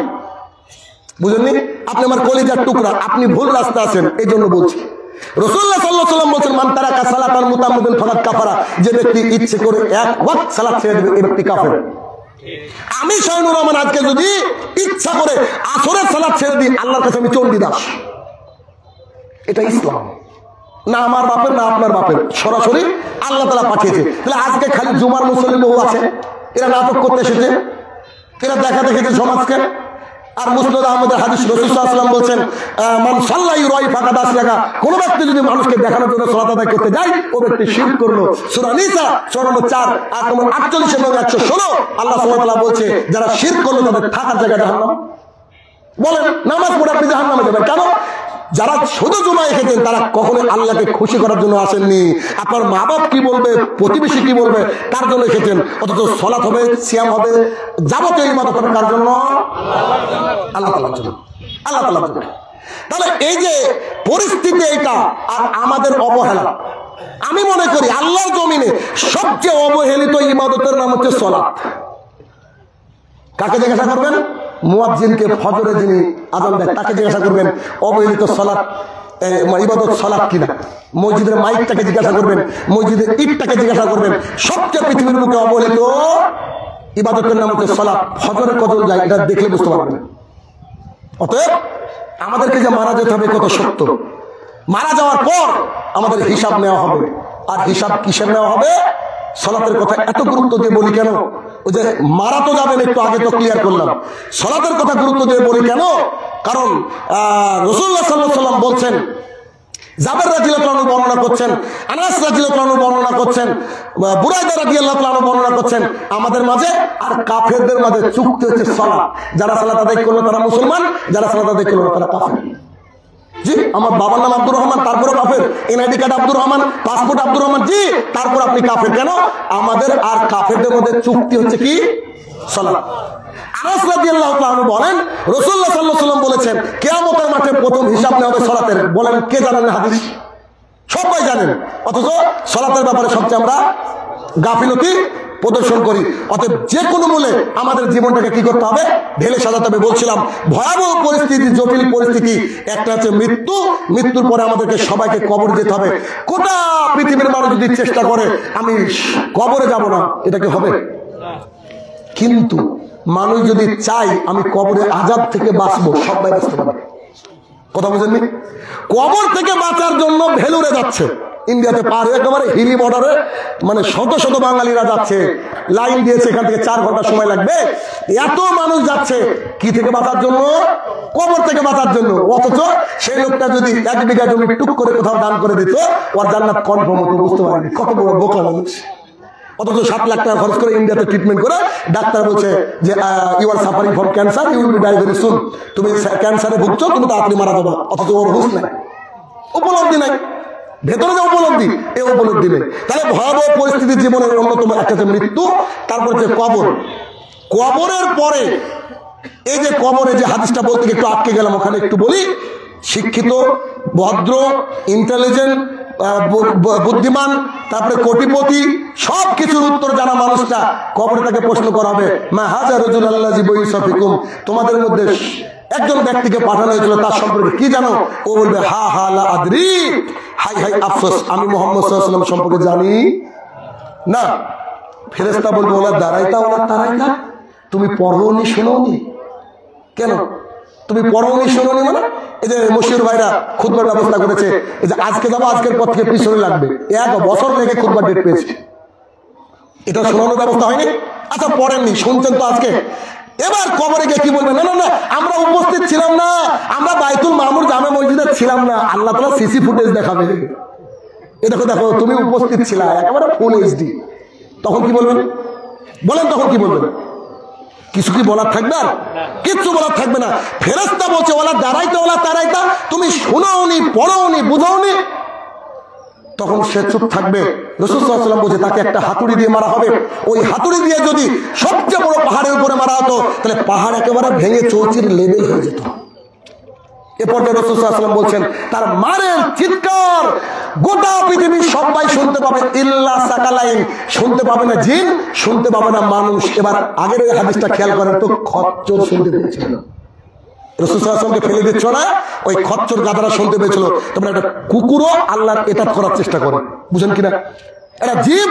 Speaker 1: বুঝেননি? আপনি আমার কলিজার টুকরা, আপনি ভুল রাস্তা আছেন, এই জন্য বলছি। রাসূলুল্লাহ সাল্লাল্লাহু আলাইহি ওয়াসাল্লাম বলেছেন মান তারাকা সালাতান মুতাআম্মিদান ফাকাদ কাফারা, যে ব্যক্তি ইচ্ছে করে এক ওয়াক্ত সালাত ছেড়ে দেবে এই ব্যক্তি কাফের। আমি শাহিনুর রহমান আজকে যদি ইচ্ছা করে আসরের সালাত ছেড়ে দিই, আল্লাহর কাছে আমি চণ্ডীদাস। এটা ইসলাম না আমার বাপের না আপনার বাপের, সরাসরি আল্লাহ তাআলা পাঠিয়েছে। তাহলে আজকে খালি জুমার মুসল্লি বহু আছে, এরা নাটক করতে এসেছে, এরা দেখা দেখেছে সমাজকে। আর মুসনাদ আহমদের হাদিস রাসূল সাল্লাল্লাহু আলাইহি ওয়াসাল্লাম বলেছেন মান সাল্লা ইউরাই ফাকাদ আশরাকা, কোন ব্যক্তি যদি মানুষকে দেখানোর জন্য সালাত আদায় করতে যায় ও ব্যক্তি শিরক করলো। সূরা নিসা সূরা নম্বর 4 আয়াত নম্বর 48 এবং 116 আল্লাহ সুবহানাহু ওয়া তাআলা বলছে যারা শিরক করলো তাদের থাকার জায়গা জাহান্নাম। বলেন নামাজ পড়ে আপনি জাহান্নামে যাবেন কেন? যারা শুধু জুমা এসেছেন তারা কখনোই আল্লাহকে খুশি করার জন্য আসেননি। আপনার মা বাপ কি বলবে, প্রতিবেশী কি বলবে, তার জন্য এসেছেন। অথচ সালাত হবে, সিয়াম হবে, যাবতীয় ইবাদত হবে কার জন্য? আল্লাহ তাআলার জন্য, আল্লাহ তাআলার জন্য। তাহলে এই যে পরিস্থিতি এটা আর আমাদের অবহেলা, আমি মনে করি আল্লাহর জমিনে সবচেয়ে অবহেলিত ইবাদতের নাম হচ্ছে সালাত। কাকে জিজ্ঞাসা করবেন? মুয়াজ্জিনকে, ফজরে যিনি আযান দেন তাকে জিজ্ঞাসা করবেন অবহেলিত সালাত ইবাদত সালাত কিনা। মসজিদের মাইকটাকে জিজ্ঞাসা করবেন, মসজিদের ইটটাকে জিজ্ঞাসা করবেন। সবচেয়ে পৃথিবীর বুকে অবহেলিত ইবাদতের নাম হচ্ছে সালাত। ফজরের কত যায় এটা দেখলে বুঝতে পারবেন। অতএব আমাদেরকে যে মারা যেতে হবে কত সত্য, মারা যাওয়ার পর আমাদের হিসাব নেওয়া হবে। আর হিসাব কিসের নেওয়া হবে? সালাতের কথা এত গুরুত্ব দিয়ে বলি কেন? ওই যে মারা তো যাবেন, একটু আগে তো ক্লিয়ার করলাম। সালাতের কথা গুরুত্ব দিয়ে বলি কেন? কারণ রাসূলুল্লাহ সাল্লাল্লাহু আলাইহি ওয়াসাল্লাম বলছেন, জাবের রাদিয়াল্লাহু আনহু বর্ণনা করছেন, আনাস রাদিয়াল্লাহু আনহু বর্ণনা করছেন, বুরাইদা রাদিয়াল্লাহু আনহু বর্ণনা করছেন, আমাদের মাঝে আর কাফেরদের মাঝে চুক্তি হচ্ছে সালাত। যারা সালাত আদায় করলো তারা মুসলমান, যারা সালাত আদায় করলো তারা কাফের। জি, আমার বাবার নাম আব্দুর রহমান, তারপরে কাফের। NID card Abdur Rahman, passport Abdur Rahman, জি, তারপর আপনি কাফের। কেন? আমাদের আর কাফেরদের মধ্যে চুক্তি হচ্ছে কি? সালাত। আনাস রাদিয়াল্লাহু আনহু বলেন রাসূলুল্লাহ সাল্লাল্লাহু আলাইহি ওয়াসাল্লাম বলেছেন কিয়ামতের মাঠে প্রথম হিসাব নেওয়া হবে সালাতের। বলেন কে জানেন না হাদিস? সবাই জানেন, অথচ সালাতের ব্যাপারে সবচেয়ে আমরা গাফিলতি প্রদর্শন করি। অতএব যে কোনো মূল্যে আমাদের জীবনটাকে কি করতে হবে? ঢেলে সাজাতে হবে। বলছিলাম ভয়াবহ পরিস্থিতি, জটিল পরিস্থিতি। একটা হচ্ছে মৃত্যু, মৃত্যুর পরে আমাদেরকে সবাইকে কবর যেতে হবে। গোটা পৃথিবীর মানুষ যদি চেষ্টা করে আমি কবরে যাব না, এটা কি হবে? কিন্তু মানুষ যদি চাই আমি কবরে আযাব থেকে বাঁচবো, সবাই বাঁচতে পারবে। কথা বুঝেননি? কবর থেকে বাঁচার জন্য ভেলুরে যাচ্ছে, ইন্ডিয়াতে পার হয়ে একেবারে হিলি বর্ডারে, মানে শত শত বাঙালিরা যাচ্ছে, লাইন দিয়েছে, এখান থেকে 4 ঘন্টা সময় লাগবে। এত মানুষ যাচ্ছে কি থেকে বাঁচার জন্য? কবর থেকে বাঁচার জন্য। অথচ সেই লোকটা যদি 1 বিঘা জমি টুক করে কোথাও দান করে দিত, ওর জান্নাত কনফার্ম হতো। বুঝতে পারেনি কত বড় বোকা মানুষ। অথচ 7 লাখ টাকা খরচ করে ইন্ডিয়াতে ট্রিটমেন্ট করে ডাক্তার বলছে যে you are suffering from cancer, you will be die very soon. তুমি ক্যান্সারে ভুগছো, তুমি তাড়াতাড়ি মারা যাবে। অথচ ওর হুঁশ নাই, উপলব্ধি নাই, ভেতরে যে উপলব্ধি, এই উপলব্ধি নেই। তাহলে ভয়াবহ পরিস্থিতি জীবনের অন্যতম একটা হচ্ছে মৃত্যু, তারপর হচ্ছে কবর। কবরের পরে এই যে কবরে যে হাদিসটা বলতে একটু আটকে গেলাম, ওখানে একটু বলি। শিক্ষিত, ভদ্র, ইন্টেলিজেন্ট, বুদ্ধিমান, তারপরে কোটিপতি, সব কিছুর উত্তর জানা মানুষটা কবরে তাকে প্রশ্ন করা হবে, মা হাজা রাজুল আল্লাযী বুইসাফিকুম, তোমাদের মধ্যে একজন ব্যক্তিকে পাঠানো হয়েছিল, তার সম্পর্কে কি জানো? ও বলবে হা হা লা আদরি, হাই হাই আফসোস, আমি মুহাম্মদ সাল্লাল্লাহু আলাইহি ওয়াসাল্লাম সম্পর্কে জানি না। ফেরেশতা বলবে ওলা দাঁড়াইতা ওলা তারাইতা, তুমি পড়োনি শোনোনি কেন? তুমি পড়োনি শোনোনি মানে? এই যে মশিউর ভাইরা খুতবার ব্যবস্থা করেছে, এই যে আজকে যাবো, আজকের পর থেকে পিছনে লাগবে, 1 বছর লেগে খুতবার ডেট পেয়েছে। এটা শোনানোর ব্যবস্থা হয়নি? আচ্ছা পড়েননি, শুনছেন তো আজকে। এবার কবরে গিয়ে কি বলবেন? না না না, আমরা উপস্থিত ছিলাম না, আমরা বাইতুল মামুর জামে মসজিদে ছিলাম না। আল্লাহ তাআলা সিসি ফুটেজ দেখাবে, এ দেখো দেখো তুমি উপস্থিত ছিলা, একেবারে ফুল এইচডি। তখন কি বলবেন? বলেন তখন কি বলবেন? কিছু কি বলার থাকবে? আর কিচ্ছু বলার থাকবে না। ফেরেশতা বলছে ওলা দাঁড়াইতে ওলা তারাইতা, তুমি শোনাওনি, পড়োনি, বুঝাওনি, তখন সে চুপ থাকবে। রাসূল সাল্লাল্লাহু আলাইহি ওয়াসাল্লাম বলছে তাকে একটা হাতুড়ি দিয়ে মারা হবে। ওই হাতুড়ি দিয়ে যদি সবচেয়ে বড় পাহাড়ের উপরে মারা হতো, তাহলে পাহাড় একেবারে ভেঙে চৌচির লেভেল হয়ে যেত। এ পর্যায়ে রাসূল সাল্লাল্লাহু আলাইহি ওয়াসাল্লাম বলছেন তার মারের চিৎকার গোটা পৃথিবীর সবাই শুনতে পাবে, ইল্লা সাকালাইন, শুনতে পাবে না জিন, শুনতে পাবে না মানুষ। এবার আগের ওই হাদিসটা খেয়াল করেন তো, খচ্চর শুনতে পেয়েছিল। রাসূল সাল্লাল্লাহু আলাইহি ওয়াসাল্লামকে ফেলে দিচ্ছ না, ওই খচ্চর গাধারা শুনতে পেয়েছিল। তোমরা একটা কুকুরও আল্লাহর ইতাত করার চেষ্টা করে, বুঝেন কিনা? এরা জীব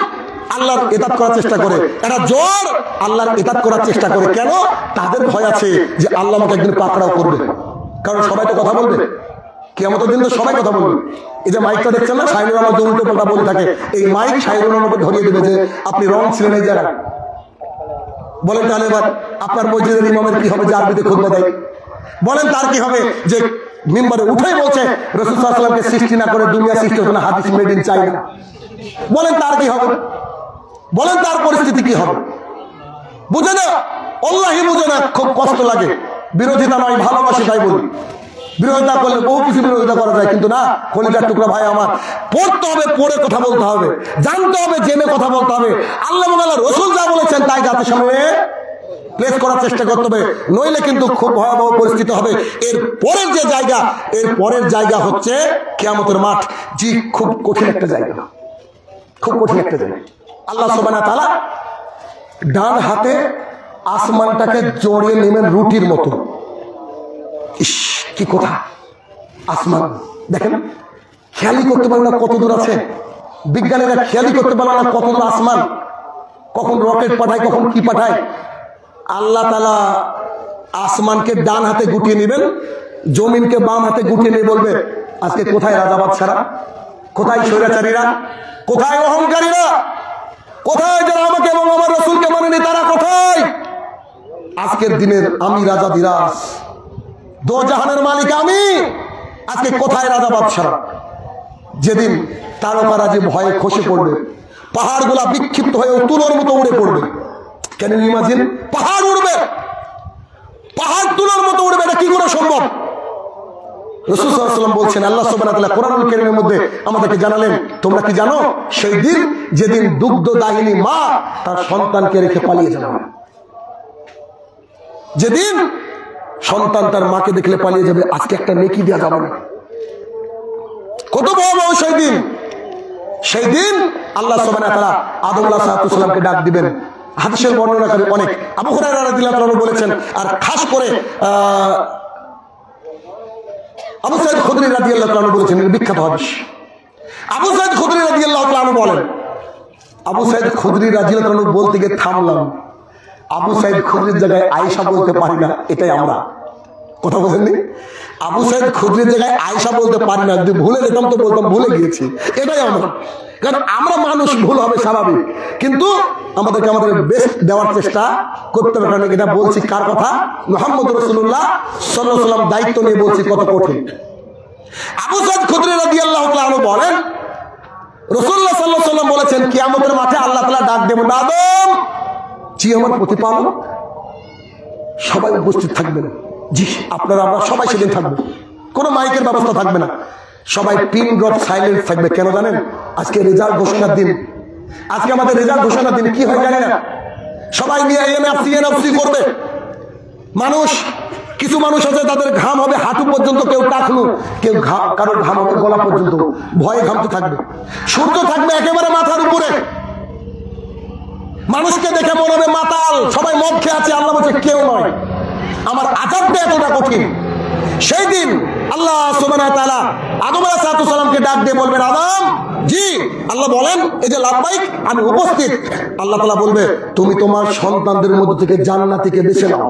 Speaker 1: আল্লাহর ইতাত করার চেষ্টা করে, এরা জ্বর আল্লাহর ইতাত করার চেষ্টা করে। কেন? তাদের ভয় আছে যে আল্লাহ আমাকে একদিন পাকড়াও করবে। কারণ সবাই তো কথা বলবে, কিয়ামতের দিন তো সবাই কথা বলবে। এই যে মাইকটা দেখছেন না, শাহিনুর রহমান উল্টো পাল্টা বলে থাকে, এই মাইক শাহিনুর রহমানকে ধরিয়ে দেবে যে আপনি রং ছিলেন এই জায়গায়। বলেন তাহলে এবার আপনার মসজিদের ইমামের কি হবে যে আরবিতে খুতবা দেয়? বলেন তার কি হবে যে মিম্বরে উঠেই বলছে রাসূল সাল্লাল্লাহু আলাইহি ওয়াসাল্লামকে সৃষ্টি না করে দুনিয়া সৃষ্টি হতো না, হাদিস মেড ইন চাইনা? বলেন তার কি হবে? বলেন তার পরিস্থিতি কি হবে? বুঝে না, আল্লাহই বুঝে না, খুব কষ্ট লাগে। বিরোধিতা নয়, ভালোবাসি তাই বলি। বিরোধিতা করলে বহু কিছু বিরোধিতা করা যায়, কিন্তু না, কলিজার টুকরা ভাই আমার, পড়তে হবে, পড়ে কথা বলতে হবে, জানতে হবে, জেনে কথা বলতে হবে। আল্লাহ এবং আল্লাহর রাসূল যা বলেছেন তাই জাতির সামনে প্লেস করার চেষ্টা করতে হবে, নইলে কিন্তু খুব ভয়াবহ পরিস্থিতি হবে। এর পরের জায়গা হচ্ছে কিয়ামতের মাঠ। জি, খুব কঠিন একটা জায়গা, খুব কঠিন একটা জায়গা। আল্লাহ সুবহানাহু ওয়া তাআলা ডান হাতে আসমানটাকে জড়িয়ে নেবেন রুটির মতো। ইস, কি কথা! আসমান দেখেন, খেয়ালই করতে পারে না কত দূর আছে। বিজ্ঞানীরা খেয়ালই করতে পারে না কত দূর আসমান, কখন রকেট পাঠায়, কখন কি পাঠায়। আল্লাহ তাআলা আসমানকে ডান হাতে গুটিয়ে নেবেন, জমিনকে বাম হাতে গুটিয়ে নিয়ে বলবে আজকে কোথায় রাজাবাদ ছাড়া, কোথায় স্বৈরাচারীরা, কোথায় অহংকারীরা, কোথায় যারা আমাকে এবং আমার রাসূলকে মানেনি, তারা কোথায়? আজকের দিনের আমি রাজা দিরাজ, দো জাহানের মালিক আমি, আজকে কোথায় রাজাবাদ ছাড়া? যেদিন তারকারাজি ভয়ে খসে পড়বে, পাহাড়গুলা বিক্ষিপ্ত হয়ে তুলোর মতো উড়ে পড়বে। কেন ইমাজিন, পাহাড় উড়বে, পাহাড় তুলোর মতো উড়বে, এটা কি করে সম্ভব? রাসূল সাল্লাল্লাহু আলাইহি ওয়াসাল্লাম বলছেন, আল্লাহ সুবহানাহু ওয়া তাআলা কোরআনুল কারীমের মধ্যে আমাদেরকে জানালেন, তোমরা কি জানো সেই দিন যেদিন দুগ্ধদাহিনী মা তার সন্তানকে রেখে পালিয়ে যাবে। যেদিন সন্তান তার মাকে দেখলে পালিয়ে যাবে, আজকে একটা নেকি দেওয়া যাবে না। কত ভয়াবহ সেই দিন! সেই দিন আল্লাহ সুবহানাহু ওয়া তাআলা আদম আলাইহিস সালামকে ডাক দিবেন। হাদিসের বর্ণনাকারী অনেক, আবু হুরায়রা রাদিয়াল্লাহু আনহু বলেছেন, আর খাস করে আবু সাঈদ খুদরি রাদিয়াল্লাহু আনহু বলেছেন, বিখ্যাত হাদিস। আবু সাঈদ খুদরি রাদিয়াল্লাহু আনহু বলেন, আবু সাঈদ খুদরি রাদিয়াল্লাহু আনহু বলতে গিয়ে থামলাম। আবু সাইদ খুদরির জায়গায় আয়েশা বলতে পারি না, এটাই আমরা। কথা বলেননি? আবু সাইদ খুদরির জায়গায় আয়েশা বলতে পারি না, যদি ভুলে যেতাম তো বলতাম ভুলে গিয়েছি, এটাই আমরা। কারণ আমরা মানুষ, ভুল হবে স্বাভাবিক, কিন্তু আমাদেরকে আমাদের বেস্ট দেওয়ার চেষ্টা করতে হবে। কারণ এটা বলছি কার কথা? মুহাম্মদ রাসূলুল্লাহ সাল্লাল্লাহু আলাইহি ওয়াসাল্লাম দায়িত্ব নিয়ে বলছি, কত কঠিন। আবু সাইদ খুদরি রাদিয়াল্লাহু তাআলা আনহু বলেন, রাসূলুল্লাহ সাল্লাল্লাহু আলাইহি ওয়াসাল্লাম বলেছেন, কিয়ামতের মাঠে আল্লাহ তাআলা ডাক দেবেন, আদম, জি আমার প্রতিপালক। সবাই উপস্থিত থাকবেন, জি আপনারা আমরা সবাই সেদিন থাকবো, কোনো মাইকের ব্যবস্থা থাকবে না, সবাই পিন ড্রপ সাইলেন্স থাকবে। কেন জানেন? আজকে রেজাল্ট ঘোষণার দিন, আজকে আমাদের রেজাল্ট ঘোষণার দিন। কি হয় জানি না, সবাই নিয়ে এনএফসি করবে। মানুষ, কিছু মানুষ আছে তাদের ঘাম হবে হাঁটু পর্যন্ত, কেউ টাকলু, কেউ কারোর ঘাম হবে গলা পর্যন্ত, ভয়ে ঘামতে থাকবে। সূর্য থাকবে একেবারে মাথার উপরে, মানুষকে দেখে মনে হবে মাতাল, সবাই মদ খেয়ে আছে। আল্লাহ বলছে কেউ নয়, আমার আযাবটা এতটা কঠিন। সেই দিন আল্লাহ সুবহানাহু ওয়া তাআলা আদম আলাইহিস সালামকে ডাক দিয়ে বলবেন, আদম, জি। আল্লাহ বলেন, এই যে লাব্বাইক, আমি উপস্থিত। আল্লাহ তাআলা বলবে, তুমি তোমার সন্তানদের মধ্য থেকে জান্নাতীকে বেছে নাও।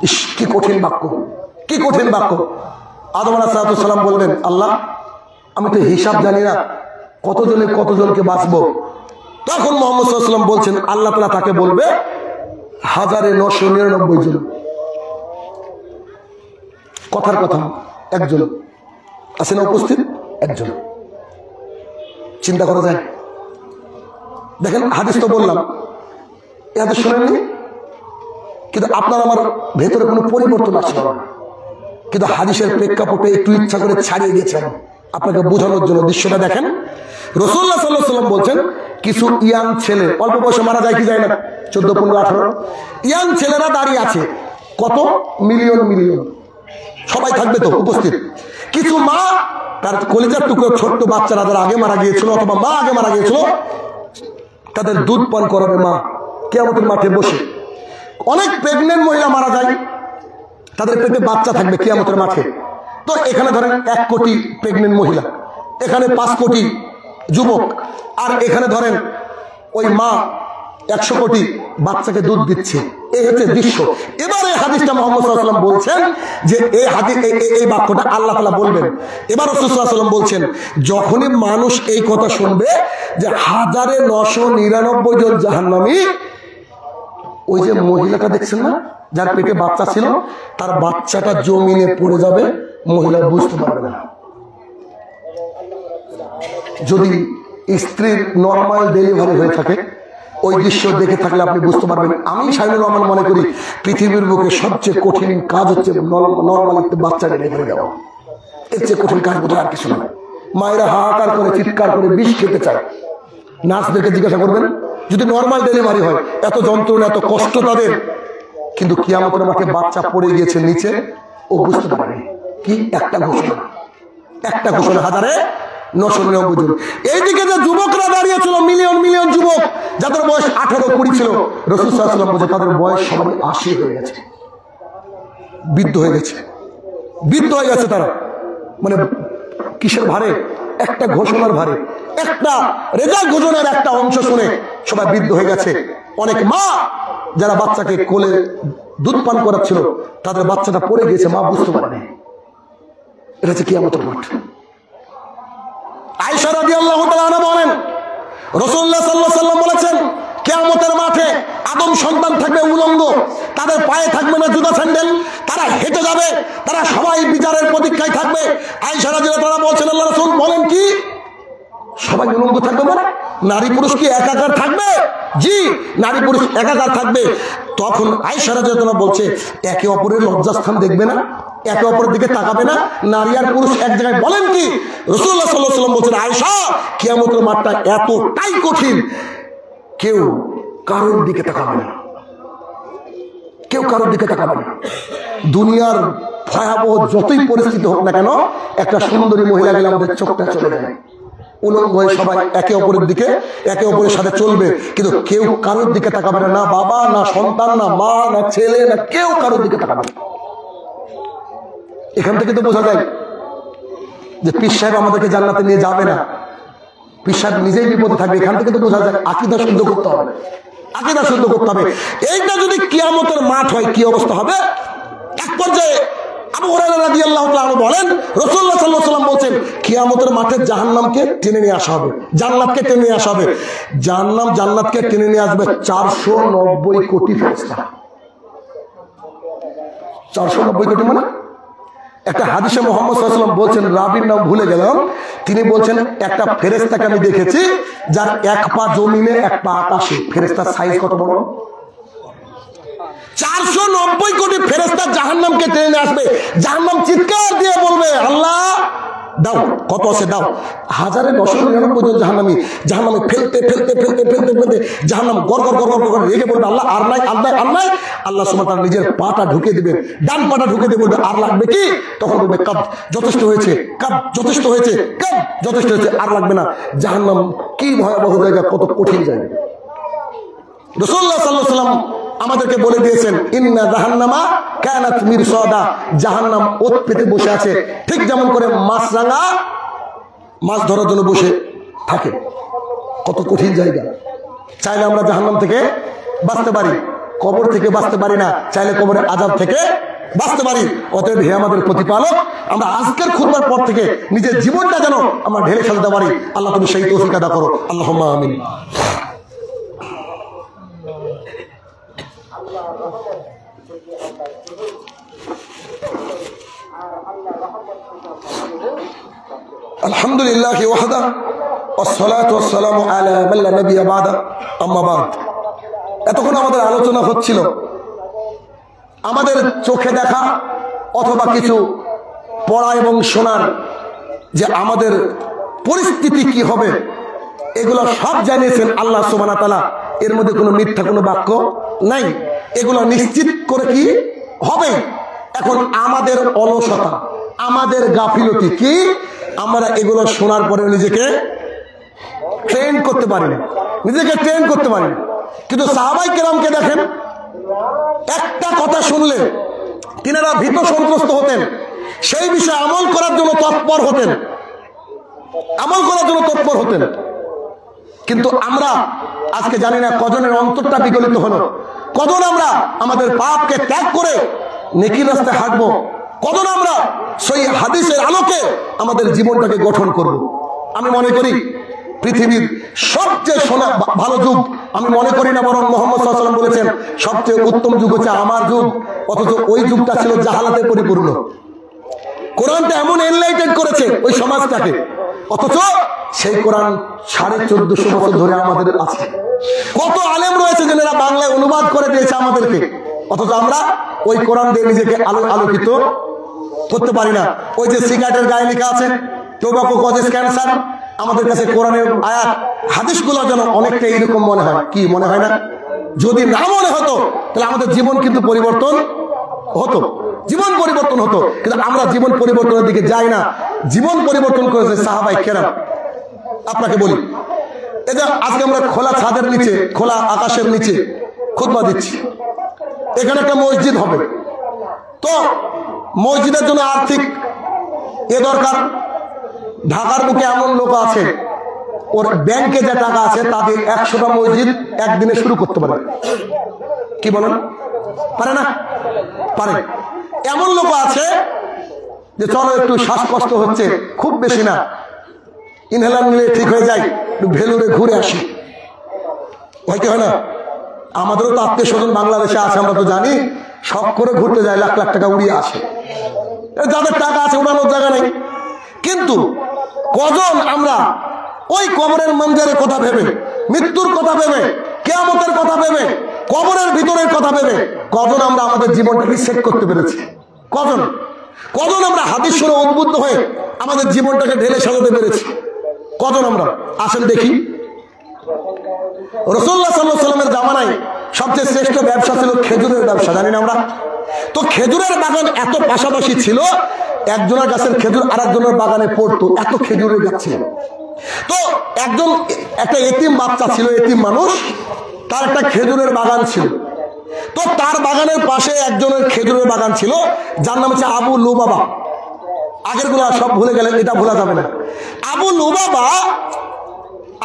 Speaker 1: ইস, কি কঠিন বাক্য, কি কঠিন বাক্য। আদম আলাইহিস সালাম বলবেন, আল্লাহ, আমি তো হিসাব জানি না কতজনকে বাঁচবো। তখন মুহাম্মদ সাল্লাল্লাহু আলাইহি ওয়াসাল্লাম বলছেন, আল্লাহ তাআলা তাকে বলবে 1999 জন। কথার কথা, একজন আছে না উপস্থিত? একজন। চিন্তা করা যায়? দেখেন, হাদিস তো বললাম, এই হাদিস শুনেননি, কিন্তু আপনার আমার ভেতরে কোনো পরিবর্তন আসলো না, কিন্তু হাদিসের প্রেক্ষাপটে একটু ইচ্ছা করে ছাড়িয়ে গেছেন আপনাকে বোঝানোর জন্য। দৃশ্যটা দেখেন, রাসূলুল্লাহ সাল্লাল্লাহু আলাইহি ওয়াসাল্লাম বলছেন, কিছু ইয়াং ছেলে, অল্প বয়সে মারা যায় কি যায় না, 14, 15, 18 ইয়াং ছেলেরা দাঁড়িয়ে আছে, কত মিলিয়ন, সবাই থাকবে তো উপস্থিত। কিছু মা, তার কলিজার টুকরো ছোট্ট বাচ্চারা যারা আগে মারা গিয়েছিল, অথবা মা আগে মারা গিয়েছিল, তাদের দুধ পান করাবে মা কিয়ামতের মাঠে বসে। অনেক প্রেগনেন্ট মহিলা মারা যায়, তাদের পেটে বাচ্চা থাকবে কিয়ামতের মাঠে। তো এখানে ধরেন 1 কোটি প্রেগনেন্ট মহিলা, এখানে 5 কোটি যুবক, আর এখানে ধরেন ওই মা 100 কোটি বাচ্চাকে দুধ দিচ্ছে। এই হচ্ছে দৃশ্য। এবারে হাদিসটা মুহাম্মদ সাল্লাল্লাহু আলাইহি ওয়াসাল্লাম বলছেন যে এই বাক্যটা আল্লাহ তাআলা বলবেন। এবার রাসূল সাল্লাল্লাহু আলাইহি ওয়াসাল্লাম বলছেন, যখনই মানুষ এই কথা শুনবে যে 1999 জন জাহান্নামী, ওই যে মহিলাটা দেখছেন না, যার পেটে বাচ্চা ছিল, তার বাচ্চাটা জমিনে পড়ে যাবে, মহিলা বুঝতে পারবে না। যদি স্ত্রীর নরমাল ডেলিভারি হয়ে থাকে, ওই দৃশ্য দেখে থাকলে আপনি বুঝতে পারবেন। আমি শাহিনুর রহমান মনে করি পৃথিবীর বুকে সবচেয়ে কঠিন কাজ হচ্ছে নরমাল একটা বাচ্চা ডেলিভারি দেওয়া। এর চেয়ে কঠিন কাজ বোধহয় আর কিছু না। মায়েরা হাহাকার করে, চিৎকার করে, বিষ খেতে চায়। নার্সদেরকে জিজ্ঞাসা করবেন, যদি নরমাল ডেলিভারি হয়, এত যন্ত্রণা, এত কষ্ট তাদের, কিন্তু কিয়ামতের মাঠে বাচ্চা পড়ে গিয়েছে নিচে, ও বুঝতে পারেনি। কি একটা ঘোষণা, 1999 জন। এইদিকে যে যুবকরা দাঁড়িয়েছিল, মিলিয়ন যুবক, যাদের বয়স 18-20 ছিল, রাসূল সাল্লাল্লাহু আলাইহি ওয়াসাল্লাম বলেছেন তাদের বয়স সবাই 80 হয়ে গেছে, বৃদ্ধ হয়ে গেছে তারা। মানে কিসের ভারে? একটা ঘোষণার ভারে, একটা রেজাল্ট ঘোষণার একটা অংশ শুনে সবাই বৃদ্ধ হয়ে গেছে। অনেক মা যারা বাচ্চাকে কোলে দুধ পান করাচ্ছিল, তাদের বাচ্চাটা পড়ে গিয়েছে, মা বুঝতে পারেনি। এটা হচ্ছে কিয়ামতের মাঠ। আয়েশা রাদিয়াল্লাহু তাআলা আনহা বলেন, রাসূলুল্লাহ সাল্লাল্লাহু আলাইহি ওয়াসাল্লাম বলেছেন, কিয়ামতের মাঠে আদম সন্তান থাকবে উলঙ্গ, তাদের পায়ে থাকবে না জুতা স্যান্ডেল, তারা হেঁটে যাবে, তারা সবাই বিচারের প্রতীক্ষায় থাকবে। আয়েশা রাদিয়াল্লাহু তাআলা বলছেন, আল্লাহ রাসূল বলেন কি, সবাই উলঙ্গ থাকবে? মানে নারী পুরুষ কি একাকার থাকবে? জি, নারী পুরুষ একাকার থাকবে। তখন আয়েশা রাদিয়াল্লাহু তাআলা বলছে, একে অপরের লজ্জাস্থান দেখবে না, একে অপরের দিকে তাকাবে না, নারী আর পুরুষ এক জায়গায়। বলেন কি? রাসূলুল্লাহ সাল্লাল্লাহু আলাইহি ওয়াসাল্লাম বলছেন, আয়েশা, কিয়ামতের মাঠটা এতটাই কঠিন, কেউ কারোর দিকে তাকাবে না, দুনিয়ার ভয়াবহ যতই পরিস্থিতি হোক না কেন, একটা সুন্দরী মহিলা গেলে আমাদের চোখটা চলে যায়। উলঙ্গ হয়ে সবাই একে অপরের দিকে, একে অপরের সাথে চলবে, কিন্তু কেউ কারোর দিকে তাকাবে না, না বাবা, না সন্তান, না মা, না ছেলে, না কেউ কারোর দিকে তাকাবে না। এখান থেকে তো বোঝা যায় যে পীর সাহেব আমাদেরকে জান্নাতে নিয়ে যাবে না, পীর সাহেব নিজেই বিপদে থাকবে। এখান থেকে তো বোঝা যায় আকীদা শুদ্ধ করতে হবে, আকীদা শুদ্ধ করতে হবে। এইটা যদি কিয়ামতের মাঠ হয় কি অবস্থা হবে? এক পর্যায়ে আবু হুরায়রা রাদিয়াল্লাহু তাআলা বলেন, রাসূলুল্লাহ সাল্লাল্লাহু আলাইহি ওয়াসাল্লাম বলেন, কিয়ামতের মাঠে জাহান্নামকে টেনে নিয়ে আসা হবে, জান্নাতকে টেনে নিয়ে আসা হবে। জান্নাতকে টেনে নিয়ে আসবে 490 কোটি ফেরেশতা। 490 কোটি মানে একটা হাদিসে মুহাম্মদ সাল্লাল্লাহু আলাইহি ওয়াসাল্লাম বলছেন, রাবির নাম ভুলে গেলাম, তিনি বলছেন একটা ফেরেশতাকে আমি দেখেছি যার এক পা জমিনে এক পা আকাশে। ফেরেশতার সাইজ কত বড়? 490 কোটি ফেরেশতা জাহান্নামকে টেনে নিয়ে আসবে। জাহান্নাম চিৎকার দিয়ে বলবে, আল্লাহ দাও, কত আছে দাও। 1999 পর্যন্ত জাহান্নামে ফেলতে জাহান্নাম গড় রেগে বলবে, আল্লাহ আর নাই। আল্লাহ সুবহানাহু ওয়া তাআলা নিজের পাটা ঢুকে দিবেন, ডান পাটা ঢুকে দিয়ে বলবে, আর লাগবে কি? তখন বলবে, কাব যথেষ্ট হয়েছে, আর লাগবে না। জাহান্নাম কি ভয়াবহ জায়গা, কত কঠিন জায়গা। রাসূলুল্লাহ সাল্লাল্লাহু আলাইহি ওয়াসাল্লাম আমাদেরকে বলে দিয়েছেন, ইন্না জাহান্নামা কানাত মিরসাদা, জাহান্নাম ওত পেতে বসে আছে, ঠিক যেমন করে মাছরাঙা মাছ ধরার জন্য বসে থাকে। কত কঠিন জায়গা। চাইলে আমরা জাহান্নাম থেকে বাঁচতে পারি, কবর থেকে বাঁচতে পারি না, চাইলে কবরের আযাব থেকে বাঁচতে পারি। অতএব হে আমাদের প্রতিপালক, আমরা আজকের খুতবার পর থেকে নিজের জীবনটা যেন আমরা ঢেলে ফেলতে পারি। আল্লাহ তুমি সেই তৌফিক আদা করো, আল্লাহুম্মা আমিন। আলহামদুলিল্লাহি ওয়াহদা ওয়াসসালাতু ওয়াসসালামু আলা মান লা নাবিয়্যা বা'দা, আম্মা বা'দ। এতক্ষণ আমাদের আলোচনা হচ্ছিল আমাদের চোখে দেখা অথবা কিছু পড়া এবং শোনার যে আমাদের পরিস্থিতি কি হবে, এগুলো সব জানিয়েছেন আল্লাহ সুবহানাহু ওয়া তাআলা। এর মধ্যে কোনো মিথ্যা কোনো বাক্য নাই, এগুলো নিশ্চিত করে কি হবে। এখন আমাদের অলসতা, আমাদের গাফিলতি কি, আমরা এগুলো শোনার পরে নিজেকে ট্রেন করতে পারি না, কিন্তু সাহাবায়ে কেরামকে দেখেন, একটা কথা শুনলে তিনারা ভীত সন্ত্রস্ত হতেন, সেই বিষয়ে আমল করার জন্য তৎপর হতেন। কিন্তু আমরা আজকে জানি না কজনের অন্তরটা বিগলিত হলো, কজন আমরা আমাদের পাপকে ত্যাগ করে নেকির রাস্তায় হাঁটবো, কজন আমরা সেই হাদিসের আলোকে আমাদের জীবনটাকে গঠন করব। আমি মনে করি পৃথিবীর সবচেয়ে ভালো যুগ আমি মনে করি না, বরং মুহাম্মদ সাল্লাল্লাহু আলাইহি ওয়াসাল্লাম বলেছেন সবচেয়ে উত্তম যুগ হচ্ছে আমার যুগ। অথচ ওই যুগটা ছিল জাহালাতে পরিপূর্ণ। কোরআনটা এমন এনলাইটেড করেছে ওই সমাজটাকে, অথচ সেই কোরআন 1450 বছর ধরে আমাদের আছে। কত আলেম রয়েছে যারা বাংলায় অনুবাদ করে দিয়েছে আমাদেরকে, অথচ আমরা ওই কোরআন দিয়ে নিজেকে আলোকিত করতে পারি না। ওই যে সিগারেটের গায়ে লেখা আছে টোবাকো কজেস ক্যান্সার, আমাদের কাছে কোরআনের আয়াত হাদিসগুলো যেন অনেকটা এইরকম মনে হয়। কি মনে হয় না? যদি না মনে হতো তাহলে আমাদের জীবন কিন্তু পরিবর্তন হতো, কিন্তু আমরা জীবন পরিবর্তনের দিকে যাই না। জীবন পরিবর্তন করেছে সাহাবায়ে কেরাম। আপনাকে বলি, এই যে আজকে আমরা খোলা ছাদের নিচে, খোলা আকাশের নিচে খুতবা দিচ্ছি, এখানে একটা মসজিদ হবে, তো মসজিদের জন্য আর্থিক দরকার। ঢাকার বুকে এমন লোক আছে, ওর ব্যাংকে যে টাকা আছে তাদের 100টা মসজিদ একদিনে শুরু করতে পারে। কি বলেন? পারে না? পারে। এমন লোক আছে যে চলো একটু শ্বাসকষ্ট হচ্ছে, খুব বেশি না, ইনহেলার নিলে ঠিক হয়ে যায়, একটু ভেলুরে ঘুরে আসি, হয় না? আমাদেরও তো আত্মীয় স্বজন বাংলাদেশে আছে, আমরা তো জানি, শখ করে ঘুরতে যায়, লাখ লাখ টাকা উড়িয়ে আসে। যাদের টাকা আছে উড়ানোর জায়গা নেই। কিন্তু কজন আমরা ওই কবরের মঞ্জারের কথা ভেবে, মৃত্যুর কথা ভেবে, কিয়ামতের কথা ভেবে, কবরের ভিতরের কথা ভেবে কজন আমরা আমাদের জীবনটাকে সেট করতে পেরেছি? কজন আমরা হাদিস শুনে উদ্বুদ্ধ হয়ে আমাদের জীবনটাকে ঢেলে সাজাতে পেরেছি? কজন আমরা? আসেন দেখি। রাসূলুল্লাহ সাল্লাল্লাহু আলাইহি ওয়াসাল্লামের জামানায় সবচেয়ে শ্রেষ্ঠ ব্যবসা ছিল খেজুরের ব্যবসা, জানি না আমরা? তো খেজুরের বাগান এত পাশাপাশি ছিল, একজনের গাছের খেজুর আরেকজনের বাগানে পড়তো, এত খেজুরের গাছ ছিল। তো একটা এতিম বাচ্চা ছিল, এতিম মানুষ, তার একটা খেজুরের বাগান ছিল। তো তার বাগানের পাশে একজনের খেজুরের বাগান ছিল, যার নাম হচ্ছে আবু লুবাবা। আগের গুলা সব ভুলে গেলেন, এটা ভোলা যাবে না। আবু লুবাবা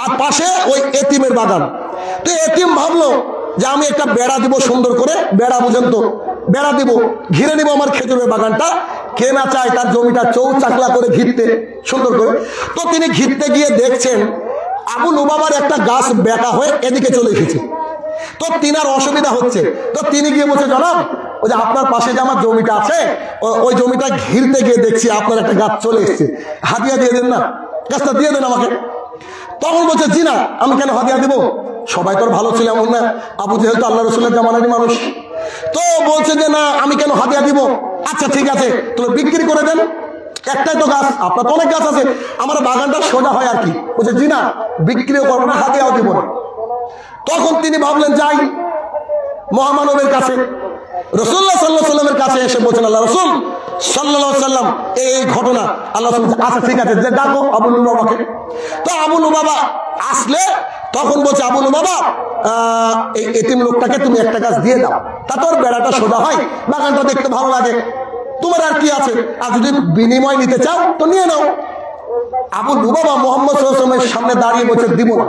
Speaker 1: আর পাশে ওই এতিমের বাগান। তো এতিম ভাবলো যে আমি একটা বেড়া দিব, সুন্দর করে বেড়া, বুঝেন তো, বেড়া দিব, ঘিরে নিব আমার খেজুরের বাগানটা। কে না চায় তার জমিটা চৌচাকলা করে ঘিরতে, সুন্দর করে। তো তিনি ঘিরতে গিয়ে দেখছেন আবু লুবাবার একটা গাছ বেঁকা হয়ে এদিকে চলে এসেছে। তো তিনার অসুবিধা হচ্ছে। তো তিনি গিয়ে বলছে, জনাব, ওই যে আপনার পাশে যে আমার জমিটা আছে, ওই জমিটা ঘিরতে গিয়ে দেখছি আপনার একটা গাছ চলে এসছে, হাদিয়া দিয়ে দেন না, গাছটা দিয়ে দেন আমাকে। তখন বলছে, জি না, আমি কেন হাদিয়া দিব, সবাই তোর ভালো ছিল এমন না, আবু যেহেতু আল্লাহ রসুলের জামানারই মানুষ। তো বলছে যে না, আমি কেন হাদিয়া দিব, আচ্ছা ঠিক আছে তুমি বিক্রি করে দেন, একটাই তো গাছ, আপনার তো অনেক গাছ আছে, আমার বাগানটা সোজা হয় আর কি। বলছে, জি না, বিক্রিও করবো না, হাদিয়াও দিব না। তখন তিনি ভাবলেন, যাই মহামানবের কাছে, রাসূলুল্লাহ সাল্লাল্লাহু আলাইহি ওয়াসাল্লামের কাছে এসে বলছেন, আল্লাহ রাসূল সাল্লাল্লাহু আলাইহি ওয়াসাল্লাম এই ঘটনা। আল্লাহ আচ্ছা ঠিক আছে, যে ডাকো আবু লুবাবাকে। তো আবু লুবাবা আসলে তখন বলছে, আবু লুবাবা, এই এতিম লোকটাকে তুমি একটা গাছ দিয়ে দাও, তা তোর বেড়াটা সোজা হয়, বাগানটা দেখতে ভালো লাগে, তোমার আর কি আছে, আর যদি বিনিময় নিতে চাও তো নিয়ে নাও। আবু লুবাবা মুহাম্মদ সাল্লাল্লাহু আলাইহি ওয়াসাল্লামের সামনে দাঁড়িয়ে বলছে, দিব না।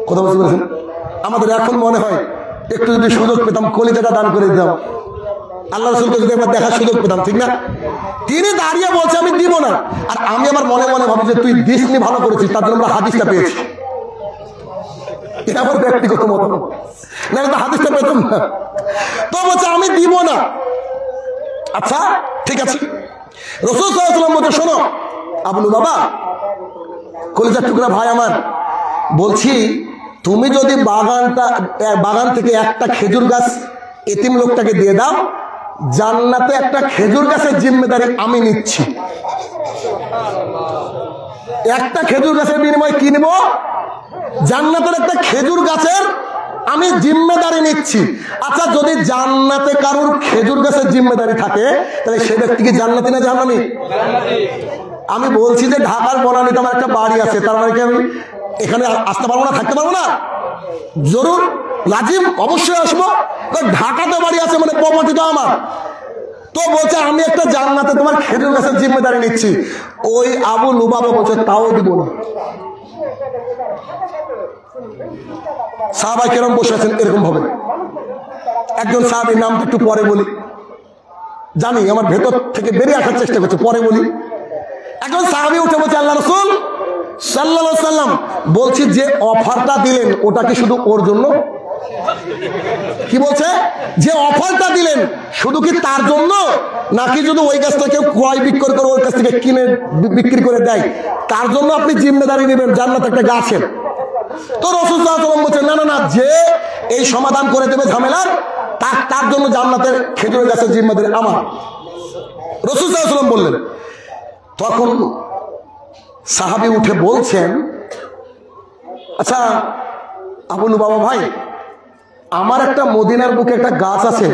Speaker 1: কথা বুঝতে পেরেছেন? আমাদের এখন মনে হয় একটু যদি সুযোগ পেতাম কলিজাটা দান করে দিতাম, আল্লাহ রাসূলকে যদি একবার দেখার সুযোগ পেতাম, ঠিক না? তিনি দাঁড়িয়ে বলছে, আমি দিব না। আর আমি আমার মনে মনে ভাবি যে তুই দিসনি, ভালো করেছিস, তার জন্য আমরা হাদিসটা পেয়েছি। এটা আমার ব্যক্তিগত মতামত, না তো হাদিসটা পেতাম না। তো বলছে, আমি দিব না। আচ্ছা ঠিক আছে। রাসূল সাল্লাল্লাহু আলাইহি ওয়াসাল্লাম বলছে, শোনো আবু লুবাবা, কলিজার টুকরা ভাই আমার, বলছি তুমি যদি বাগান থেকে একটা খেজুর গাছ এতিম লোকটাকে দিয়ে দাও, জান্নাতে একটা খেজুর গাছের জিম্মেদারি আমি নিচ্ছি। একটা খেজুর গাছের বিনিময়ে কি নেব? জান্নাতের একটা খেজুর গাছের আমি জিম্মেদারি নিচ্ছি। আচ্ছা, যদি জান্নাতে কারোর খেজুর গাছের জিম্মেদারি থাকে, তাহলে সে ব্যক্তি কি জান্নাতি না জাহান্নামী? আমি বলছি যে ঢাকার বনানীতে আমার একটা বাড়ি আছে, তার মানে কি আমি এখানে আসতে পারবো না, থাকতে পারবো না? জরুর লাজিম অবশ্যই আসবো। ঢাকাতে বাড়ি আছে মানে প্রপার্টি তো আমার। তো বলছে, আমি একটা জান্নাতে তোমার খেজুর গাছের জিম্মেদারি নিচ্ছি। ওই আবু লুবাবা বলছে, তাও দিব না। সাহাবায়ে কেরাম বসে আছেন এরকম ভাবে। একজন সাহাবীর নাম একটু পরে বলি, জানি আমার ভেতর থেকে বেরিয়ে আসার চেষ্টা করছে, পরে বলি। একজন সাহাবী উঠে বলছে, আল্লাহ রাসূল সাল্লাল্লাহু আলাইহি ওয়াসাল্লাম, বলছি যে অফারটা দিলেন ওটা কি শুধু ওর জন্য? কি বলছে? যে অফারটা দিলেন শুধু কি তার জন্য, নাকি যদি ওই গাছটা কেউ ক্রয় বিক্রয় করে ওর কাছ থেকে কিনে বিক্রি করে দেয়, তার জন্য আপনি জিম্মেদারি নেবেন জান্নাত একটা গাছের? তো রাসূল সাল্লাল্লাহু আলাইহি ওয়াসাল্লাম বলছেন, না না না, যে এই সমাধান করে দেবে ঝামেলার, তার জন্য জান্নাতের খেজুরের গাছের জিম্মেদারি আমার। রাসূল সাল্লাল্লাহু আলাইহি ওয়াসাল্লাম বললেন। তখন সাহাবী উঠে বলছেন, আচ্ছা আবু লুবাবা ভাই, আমার একটা মদিনার বুকে একটা গাছ আছে,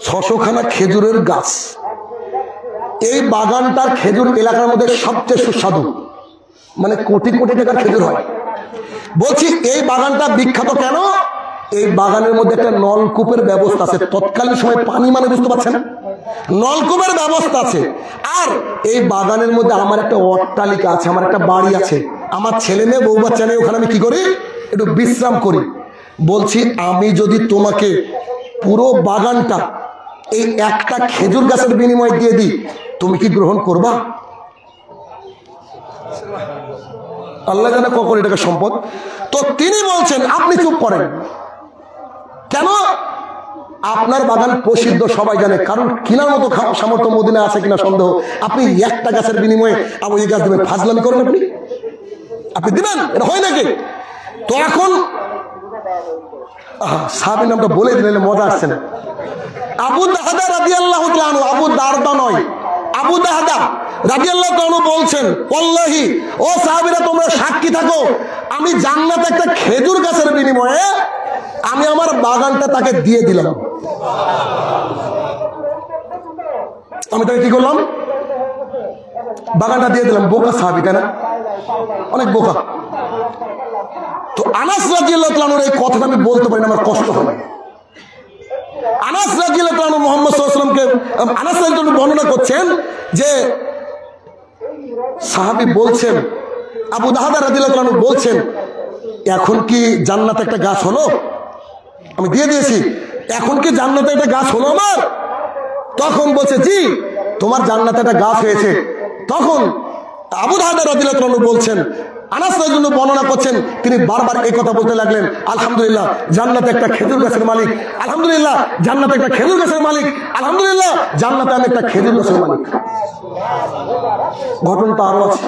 Speaker 1: 600 খানা খেজুরের গাছ। এই বাগানটার খেজুর এলাকার মধ্যে সবচেয়ে সুস্বাদু, মানে কোটি কোটি টাকার খেজুর হয়। বলছি এই বাগানটা বিখ্যাত কেন? এই বাগানের মধ্যে একটা নলকূপের ব্যবস্থা আছে। তৎকালীন সময় পানি মানে বুঝতে পারছেন, নলকূপের ব্যবস্থা আছে। আর এই বাগানের মধ্যে আমার একটা অট্টালিকা আছে, আমার একটা বাড়ি আছে, আমার ছেলে মেয়ে বউ বাচ্চা নেই, ওখানে আমি কি করি, একটু বিশ্রাম করি। বলছি আমি যদি তোমাকে পুরো বাগানটা এই একটা খেজুর গাছের বিনিময়ে দিয়ে দিই, তুমি কি গ্রহণ করবা? আল্লাহ জানে কখন এটাকে সম্পদ। তো তিনি বলছেন, আপনি চুপ করেন কেন? আপনার বাগান প্রসিদ্ধ, সবাই জানে, কারণ কেনার মতো সামর্থ্য মদিনা আছে কিনা সন্দেহ। আপনি একটা গাছের বিনিময়ে আবার এই গাছ দেবেন, ফাজলামি করেন আপনি দিবেন? এটা হয় নাকি? তো এখন সাহাবীর নামটা বলে দিলেন, মজা আসছে না। আবু দাহদা রাদিয়াল্লাহু তাআলা আনহু, আবু দারদা নয়, আবু দাহদা রাদিয়াল্লাহু তাআলা বলছেন, ওয়াল্লাহি, ও সাহাবীরা তোমরা সাক্ষী থাকো, আমি জান্নাতে একটা খেজুর গাছের বিনিময়ে আমি আমার বাগানটা তাকে দিয়ে দিলাম। আমি তাকে কি করলাম? বাগানটা দিয়ে দিলাম। বোকা সাহাবী, তাই না? অনেক বোকা। তো আনাস রাদিয়াল্লাহু তাআলা এই কথাটা আমি বলতে পারি না, আমার কষ্ট হয়। আনাস রাদিয়াল্লাহু তাআলা মুহাম্মদ সাল্লাল্লাহু আলাইহি ওয়াসাল্লামকে, আনাস রাদিয়াল্লাহু তাআলা বর্ণনা করছেন যে সাহাবী বলছেন, আবু দাহদা রাদিয়াল্লাহু তাআলা বলছেন এখন কি জান্নাতে একটা গাছ হলো? আমি দিয়ে দিয়েছি, এখন কি জান্নাতে একটা গাছ হলো আমার? তখন বলছে জি, তোমার জান্নাতে একটা গাছ হয়েছে। তখন আবু দারদা রাদিয়াল্লাহু আনহু বলছেন, আনাস জন্য বর্ণনা করছেন, তিনি বারবার এই কথা বলতে লাগলেন, আলহামদুলিল্লাহ জান্নাতে একটা খেজুর গাছের মালিক, আলহামদুলিল্লাহ জান্নাতে একটা খেজুর গাছের মালিক, আলহামদুলিল্লাহ জান্নাতে আমি একটা খেজুর গাছের মালিক। ঘটনাটা আরো আছে।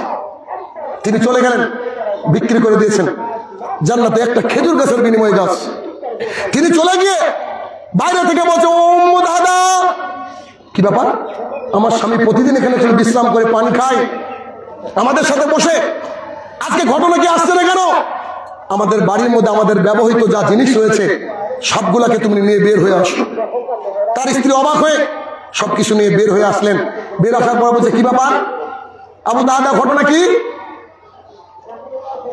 Speaker 1: তিনি চলে গেলেন, বিক্রি করে দিয়েছেন জান্নাতে একটা খেজুর গাছের বিনিময়ে গাছ। তিনি চলে গিয়ে বাইরে থেকে বলছে, ও দাদা, কি ব্যাপার? আমার স্বামী প্রতিদিন এখানে চলে বিশ্রাম করে পানি খায় আমাদের সাথে বসে, আজকে ঘটনা কি আসছে না কেন? আমাদের বাড়ির মধ্যে আমাদের ব্যবহৃত যা জিনিস রয়েছে সবগুলাকে তুমি নিয়ে বের হয়ে আসো। তার স্ত্রী অবাক হয়ে সবকিছু নিয়ে বের হয়ে আসলেন। বের আসার পর বলছে, কি ব্যাপার আবু দাদা, ঘটনা কি?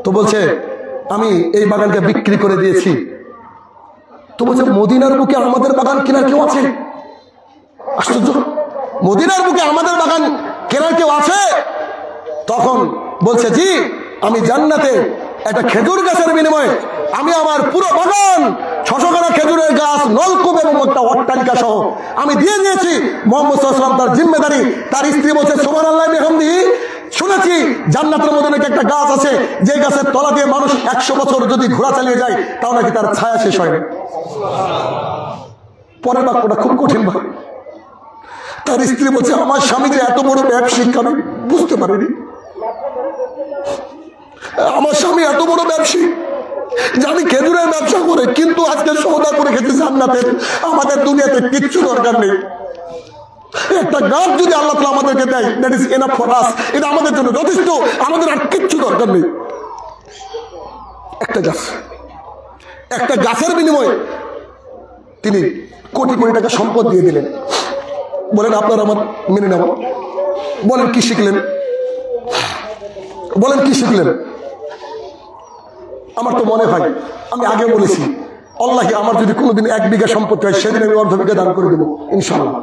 Speaker 1: তো বলছে, আমি এই বাগানকে বিক্রি করে দিয়েছি। তো বলছে, মদিনার বুকে আমাদের বাগান কেনার কেউ আছে? আশ্চর্য, মদিনার বুকে আমাদের বাগান কেনার কেউ আছে? তখন বলছে, জি, আমি জান্নাতে একটা খেজুর গাছের বিনিময়ে আমি আমার পুরো বাগান, 600 খানা খেজুরের গাছ, নলকূপ এবং একটা অট্টালিকা সহ আমি দিয়ে দিয়েছি। মুহাম্মদ সাল্লাল্লাহু আলাইহি ওয়াসাল্লাম তার জিম্মেদারি। তার স্ত্রী বলছে, সুবহানাল্লাহি বিহামদিহি, শুনেছি জান্নাতের মধ্যে নাকি একটা গাছ আছে, যে গাছের তলা দিয়ে মানুষ 100 বছর যদি ঘোড়া চালিয়ে যায় তাও নাকি তার ছায়া শেষ হয় না। পরের বাক্যটা খুব কঠিন ভাই। তার স্ত্রী বলছে, আমার স্বামী যে এত বড় ব্যবসায়িক আমি বুঝতে পারিনি। আমার স্বামী এত বড় ব্যবসায়ী, জানি খেজুরের ব্যবসা করে, কিন্তু আজকে সওদা করে খেতে জান্নাতের। আমাদের দুনিয়াতে কিচ্ছু দরকার নেই। একটা গাছ যদি আল্লাহ তাআলা আমাদেরকে দেয়, that is enough for us, এটা আমাদের জন্য যথেষ্ট, আমাদের আর কিচ্ছু দরকার নেই। একটা গাছ, একটা গাছের বিনিময়ে তিনি কোটি কোটি টাকা সম্পদ দিয়ে দিলেন। বলেন আপনার আমার মেনে নেব? বলেন কি শিখলেন? বলেন কি শিখলেন? আমার তো মনে হয়, আমি আগে বলেছি, আল্লাহি আমার যদি কোনোদিন 1 বিঘা সম্পত্তি হয় সেদিন আমি অর্ধ বিঘা দান করে দেবো ইনশাআল্লাহ।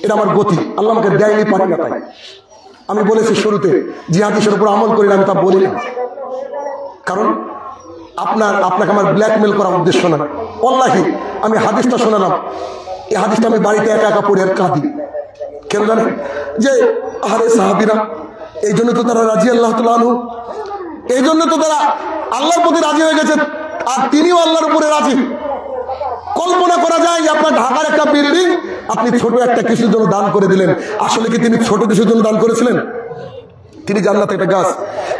Speaker 1: এটা আমার গতি, আল্লাহ আমাকে দেয়নি, পারি না। তাই আমি বলেছি শুরুতে, যে হাদিসের উপর আমল করি না আমি তা বলি না, কারণ আপনাকে আমার ব্ল্যাকমেল করার উদ্দেশ্য না। আল্লাহি আমি হাদিসটা শোনালাম, এই হাদিসটা আমি বাড়িতে একা একা পড়ে আর কাঁদি। কেন জানেন? যে আরে সাহাবীরা, এই জন্য তো তারা রাদিয়াল্লাহু তাআলা আনহু, এই জন্য তো তারা আল্লাহর প্রতি রাজি হয়ে গেছে, আর তিনিও আল্লাহর উপরে রাজি। কল্পনা করা যায় যে আপনার ঢাকার একটা বিল্ডিং আপনি ছোট একটা কিছুর জন্য দান করে দিলেন। আসলে কি তিনি ছোট কিছুর জন্য দান করেছিলেন? তিনি জান্নাতে একটা গাছ।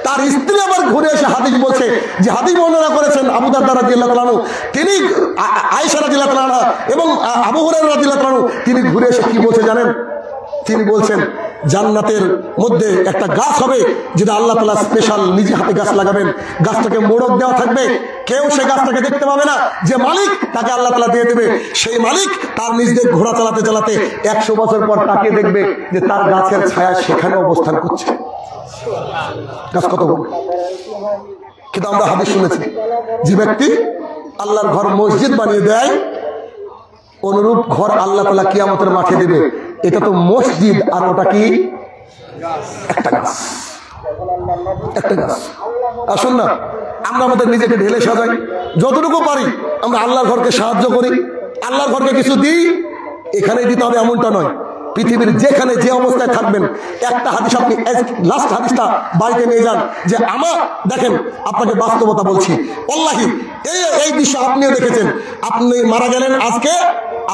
Speaker 1: তার স্ত্রী আবার ঘুরে এসে হাদিস বলছে, যে হাদিস বর্ণনা করেছেন আবু দারদা রাদিয়াল্লাহু তাআলা আনহু, তিনি আয়েশা রাদিয়াল্লাহু তাআলা আনহা এবং আবু হুরায়রা রাদিয়াল্লাহু তাআলা আনহু, তিনি ঘুরে এসে কি বলছে জানেন? তিনি বলছেন, জান্নাতের মধ্যে একটা গাছ হবে, যেটা আল্লাহ তাআলা স্পেশাল নিজে হাতে গাছ লাগাবেন। গাছটাকে মোড়ক দেওয়া থাকবে, কেউ সেই গাছটাকে দেখতে পাবে না। যে মালিক তাকে আল্লাহ তাআলা দিয়ে দেবে। সেই মালিক তার নিজের ঘোড়া চালাতে চালাতে 100 বছর পর তাকে দেখবে যে তার গাছের ছায়া সেখানে অবস্থান করছে। গাছ কত বড়! কিন্তু আমরা হাদিস শুনেছি, যে ব্যক্তি আল্লাহর ঘর মসজিদ বানিয়ে দেয়, অনুরূপ ঘর আল্লাহ তাআলা কিয়ামতের মাঠে দেবে। এটা তো মসজিদ, আর ওটা কি? একটা গাছ, একটা গাছ। আসুন না, আমরা আমাদের নিজেকে ঢেলে সাজাই, যতটুকু পারি আমরা আল্লাহর ঘরকে সাহায্য করি, আল্লাহর ঘরকে কিছু দিই। এখানে দিতে হবে এমনটা নয়, পৃথিবীর যেখানে যে অবস্থায় থাকবেন, একটা হাদিস আপনি লাস্ট হাদিসটা বাড়িতে নিয়ে যান। যে আমার দেখেন, আপনাকে বাস্তবতা বলছি, আল্লাহি এই দৃশ্য আপনিও দেখেছেন। আপনি মারা গেলেন, আজকে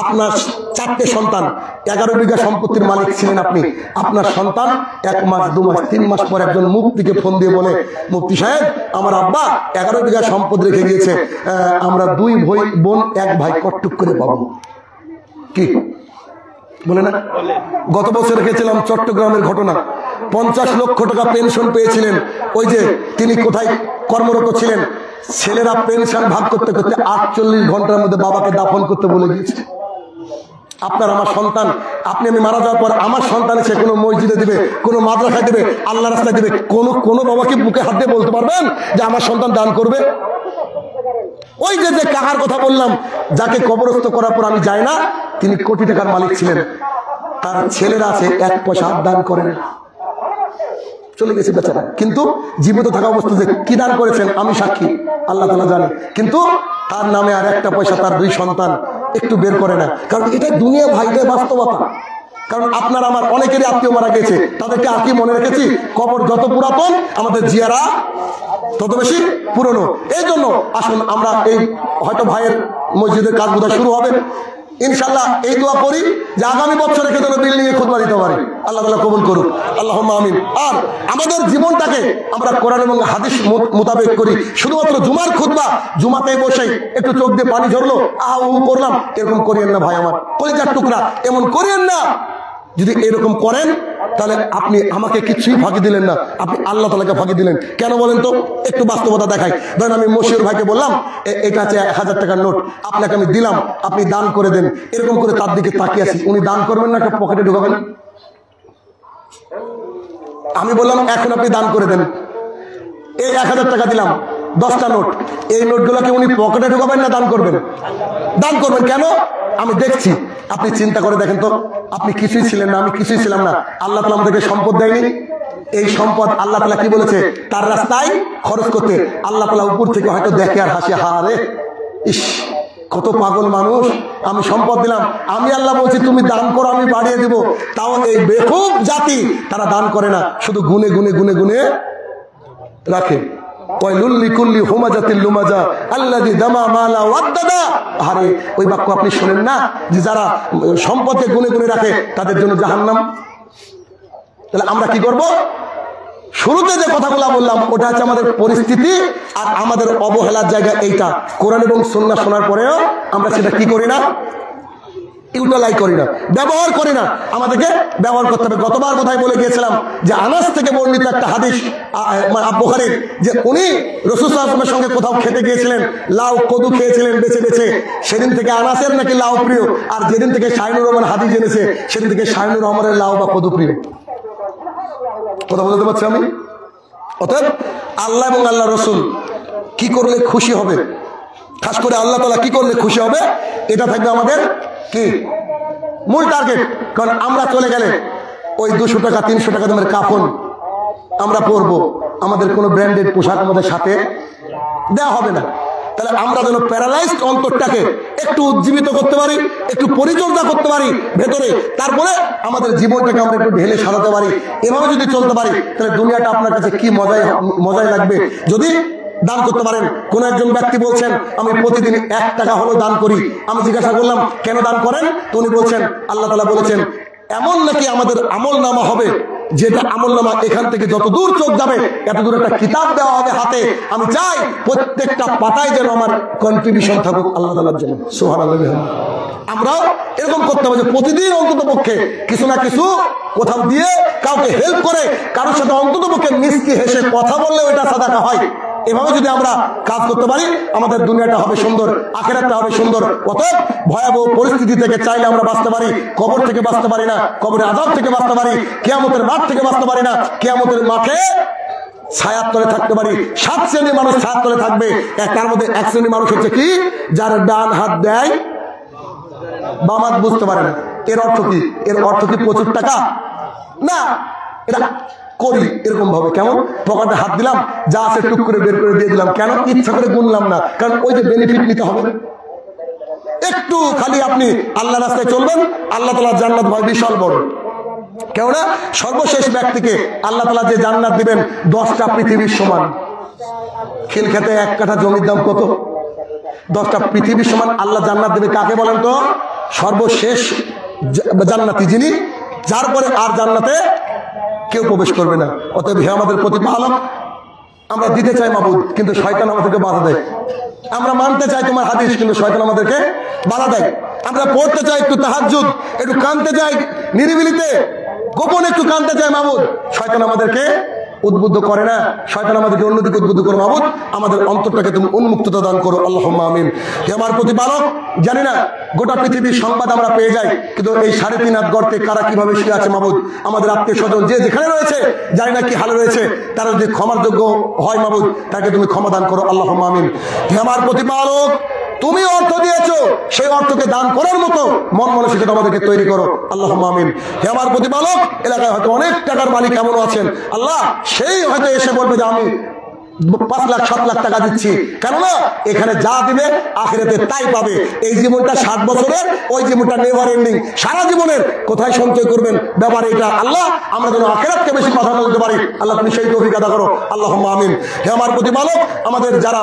Speaker 1: আপনার 4টে সন্তান, 11 বিঘা সম্পত্তির মালিক ছিলেন আপনি। আপনার সন্তান 1 মাস 2 মাস 3 মাস পর একজন মুফতিকে ফোন দিয়ে বলে, মুফতি সাহেব আমার আব্বা 11 বিঘা সম্পদ রেখে গিয়েছে, আমরা 2 বোন 1 ভাই কটটুক করে পাবো। কি বলে না? গত বছর রেখেছিলাম চট্টগ্রামের ঘটনা, 50 লক্ষ টাকা পেনশন পেয়েছিলেন। ওই যে তিনি কোথায় কর্মরত ছিলেন, ছেলেরা পেনশন ভাগ করতে করতে 48 ঘন্টার মধ্যে বাবাকে দাফন করতে বলে দিয়েছে। আপনার আমার সন্তান, আপনি আমি মারা যাওয়ার পর আমার সন্তান এসে কোনো মসজিদে দিবে, কোনো মাদ্রাসায় দিবে, আল্লাহ রাস্তায় দিবে, কোনো বাবাকে বুকে হাত দিয়ে বলতে পারবেন যে আমার সন্তান দান করবে? ওই যে কাহার কথা বললাম, যাকে কবরস্থ করার পর আমি যাই না, তিনি কোটি টাকার মালিক ছিলেন, তার ছেলেরা আছে 1 পয়সা দান করেন। চলে গেছে বেচারা, কিন্তু জীবিত থাকা অবস্থায় যে কি দান করেছেন আমি সাক্ষী, আল্লাহ তাআলা জানে। কিন্তু তার নামে আর একটা পয়সা তার 2 সন্তান একটু বের করে না, কারণ এটা দুনিয়া ভাই, এটা বাস্তবতা। কারণ আপনার আমার অনেকেরই আত্মীয় মারা গেছে, তাদেরকে আর কি মনে রেখেছি? কবর যত পুরাতন আমাদের জিয়ারা তত বেশি পুরনো। এই জন্য আসুন আমরা এই হয়তো ভাইয়ের মসজিদের কাজ বোধহয় শুরু হবে ইনশাআল্লাহ, এই দোয়া করি যে আগামী বছরে যেন বিল্ডিং এ খুতবা দিতে পারি, আল্লাহ তাআলা কবুল করুন, আল্লাহুম্মা আমিন। আর আমাদের জীবনটাকে আমরা কোরআন এবং হাদিস মোতাবেক করি। শুধুমাত্র জুমার খুতবা, জুমাতে বসে একটু চোখ দিয়ে পানি ঝরলো, আহা উ করলাম, এরকম করিয়েন না ভাই আমার, কলিজার টুকরা, এমন করিয়েন না। যদি এরকম করেন তাহলে আপনি আমাকে কিছুই ফাঁকি দিলেন না, আপনি আল্লাহ তাআলাকে ফাঁকি দিলেন। কেন বলেন তো? একটু বাস্তবতা দেখাই। ধরেন আমি মশিউর ভাইকে বললাম এটা আছে 1000 টাকার নোট, আপনাকে আমি দিলাম, আপনি দান করে দেন। এরকম করে তার দিকে তাকিয়ে আছি, উনি দান করবেন না, একটা পকেটে ঢুকাবেন? আমি বললাম এখন আপনি দান করে দেন, এই 1000 টাকা দিলাম, 10টা নোট, এই নোটগুলোকে উনি পকেটে ঢুকাবেন না দান করবেন? দান করবেন। কেন? আমি দেখছি। আপনি চিন্তা করে দেখেন তো, আপনি কিছুই ছিলেন না, আমি কিছুই ছিলাম না, আল্লাহ তাআলা আমাদেরকে সম্পদ দেয়নি? এই সম্পদ আল্লাহ তাআলা কি বলেছে? তার রাস্তায় খরচ করতে। আল্লাহ তাআলা উপর থেকে হয়তো দেখে আর হাসি, হারে ইস কত পাগল মানুষ, আমি সম্পদ দিলাম, আমি আল্লাহ বলছি তুমি দান করো, আমি বাড়িয়ে দিব। তাও এই বেকুব জাতি তারা দান করে না, শুধু গুনে গুনে গুনে গুনে রাখে। আরে ওই বাক্য আপনি শোনেন না যে যারা সম্পদকে গুনে গুনে রাখে তাদের জন্য জাহান্নাম? তাহলে আমরা কি করব? শুরুতে যে কথাগুলো বললাম ওটা হচ্ছে আমাদের পরিস্থিতি আর আমাদের অবহেলার জায়গা এইটা। কোরআন এবং সুন্নাহ শোনার পরেও আমরা সেটা কি করি না? ইউটিলাইজ করি না, ব্যবহার করি না। আমাদেরকে ব্যবহার করতে হবে। গতবার কোথায় বলে গিয়েছিলাম যে আনাস থেকে বর্ণিত একটা হাদিস বুখারীর, যে উনি রাসূল সাল্লাল্লাহু আলাইহি ওয়াসাল্লামের সঙ্গে কোথাও খেতে গিয়েছিলেন, লাউ কদু খেয়েছিলেন বেছে বেছে। সেদিন থেকে আনাসের নাকি লাউ প্রিয়, আর যেদিন থেকে শাহিনুর রহমান হাদিস জেনেছে সেদিন থেকে শাহিনুর রহমানের লাউ বা কদু প্রিয়। কথা বলতে পারছি আমি? অতএব আল্লাহ এবং আল্লাহ রসুল কি করলে খুশি হবে, খাস করে আল্লাহ তাআলা কি করলে খুশি হবে, এটা থাকবে আমাদের কি মূল টার্গেট। কারণ আমরা চলে গেলে ওই 200 টাকা 300 টাকা দামের কাফন আমরা পরবো, আমাদের কোনো ব্র্যান্ডেড পোশাক আমাদের সাথে দেওয়া হবে না। তাহলে আমরা যেন প্যারালাইজড অন্তরটাকে একটু উজ্জীবিত করতে পারি, একটু পরিচর্যা করতে পারি ভেতরে, তারপরে আমাদের জীবনটাকে আমরা একটু ঢেলে সাজাতে পারি। এভাবে যদি চলতে পারি তাহলে দুনিয়াটা আপনার কাছে কি মজাই লাগবে। যদি দান করতে পারেন, কোন একজন ব্যক্তি বলছেন আমি প্রতিদিন 1 টাকা হলো দান করি। আমি জিজ্ঞাসা করলাম কেন দান করেন? তো উনি বলছেন আল্লাহ তাআলা বলেছেন এমন নাকি আমাদের আমল নামা হবে, যেটা আমল নামা এখান থেকে যত দূর চোখ যাবে এত দূর একটা কিতাব দেওয়া হবে হাতে। আমি চাই প্রত্যেকটা পাতায় যেন আমার কন্ট্রিবিউশন থাকুক আল্লাহ তাআলার জন্য। সুবহানাল্লাহ। আমরাও এরকম করতে হবে যে প্রতিদিন অন্তত পক্ষে কিছু না কিছু কোথাও দিয়ে কাউকে হেল্প করে, কারোর সাথে অন্তত পক্ষে মিষ্টি হেসে কথা বললে ওটা সাদাকা হয়। এভাবে যদি আমরা কাজ করতে পারি আমাদের দুনিয়াটা হবে সুন্দর, আখিরাতটা হবে সুন্দর। অতএব ভয়াবহ পরিস্থিতি থেকে চাইলে আমরা বাঁচতে পারি, কবর থেকে বাঁচতে পারি না, কবরের আযাব থেকে বাঁচতে পারি, কিয়ামতের মাঠ থেকে বাঁচতে পারি না, কিয়ামতের মাঠে ছায়ার তলে থাকতে পারি। 7 শ্রেণীর মানুষ ছায়ার তলে থাকবে। তার মধ্যে 1 শ্রেণীর মানুষ হচ্ছে কি, যার ডান হাত দেয় বাম হাত বুঝতে পারে না। এর অর্থ কি? এর অর্থ কি প্রচুর টাকা? না, এটা করি এরকম ভাবে। কেমন? পকেটে হাত দিলাম, যা আছে টুক করে বের করে দিয়ে দিলাম। কেন? ইচ্ছা করে গুনলাম না, কারণ ওই যে বেনিফিট নিতে হবে। একটু খালি আপনি আল্লাহ রাস্তায় চলবেন, আল্লাহ তাআলার জান্নাত ভাই বিশাল বড়। কেননা সর্বশেষ ব্যক্তিকে আল্লাহ তাআলা যে জান্নাত দিবেন 10টা পৃথিবীর সমান। খিল খেতে 1 কাঠা জমির দাম কত? 10টা পৃথিবীর সমান আল্লাহ জান্নাত দেবে। কাকে বলেন তো? সর্বশেষ জান্নাতি, যিনি যার পরে আর জান্নাতে কেউ প্রবেশ করবে না। অতএব হে আমাদের প্রতিপালক, আমরা দিতে চাই মাবুদ, কিন্তু শয়তান আমাদেরকে বাধা দেয়। আমরা মানতে চাই তোমার হাদিস, কিন্তু শয়তান আমাদেরকে বাধা দেয়। আমরা পড়তে চাই একটু তাহাজ্জুদ, একটু কাঁদতে চাই নিরিবিলিতে, গোপনে একটু কাঁদতে চাই মাবুদ, শয়তান আমাদেরকে উদ্বুদ্ধ করে না। শয়তান আমাদেরকে অন্যদিকে উদ্বুদ্ধ করো। মাবুদ আমাদের অন্তরটাকে তুমি উন্মুক্ততা দান করো, আল্লাহুম্মা আমিন। হে আমার প্রতিপালক, জানি না গোটা পৃথিবীর সংবাদ আমরা পেয়ে যাই, কিন্তু এই 3.5 হাত গর্তে কারা কিভাবে শুয়ে আছে মাবুদ, আমাদের আত্মীয় স্বজন যে যেখানে রয়েছে, জানি না কি হালে রয়েছে, তারা যদি ক্ষমার যোগ্য হয় মাবুদ, তাকে তুমি ক্ষমা দান করো, আল্লাহুম্মা আমিন। হে আমার প্রতিপালক, তুমি অর্থ দিয়েছো সেই অর্থকে দান করার মতো মন মানসিকতা আমাদেরকে তৈরি করো। আল্লাহুম্মা আমিন। হে আমার প্রতিপালক, এলাকায় হয়তো অনেক টাকার মালিক এমনও আছেন আল্লাহ, সেই হয়তো এসে বলবে যে আমি 5 লাখ 7 লাখ টাকা দিচ্ছি, কেননা এখানে যা দিবে আখিরাতে তাই পাবে। এই জীবনটা 60 বছরের, ওই জীবনটা নেভার এন্ডিং, সারা জীবনের কোথায় সঞ্চয় করবেন ব্যাপার এটা। আল্লাহ আমরা যেন আখিরাতকে বেশি প্রাধান্য দিতে পারি, আল্লাহ তুমি সেই তৌফিক আদা করো। আল্লাহুম্মা আমিন। হে আমার প্রতিপালক, আমাদের যারা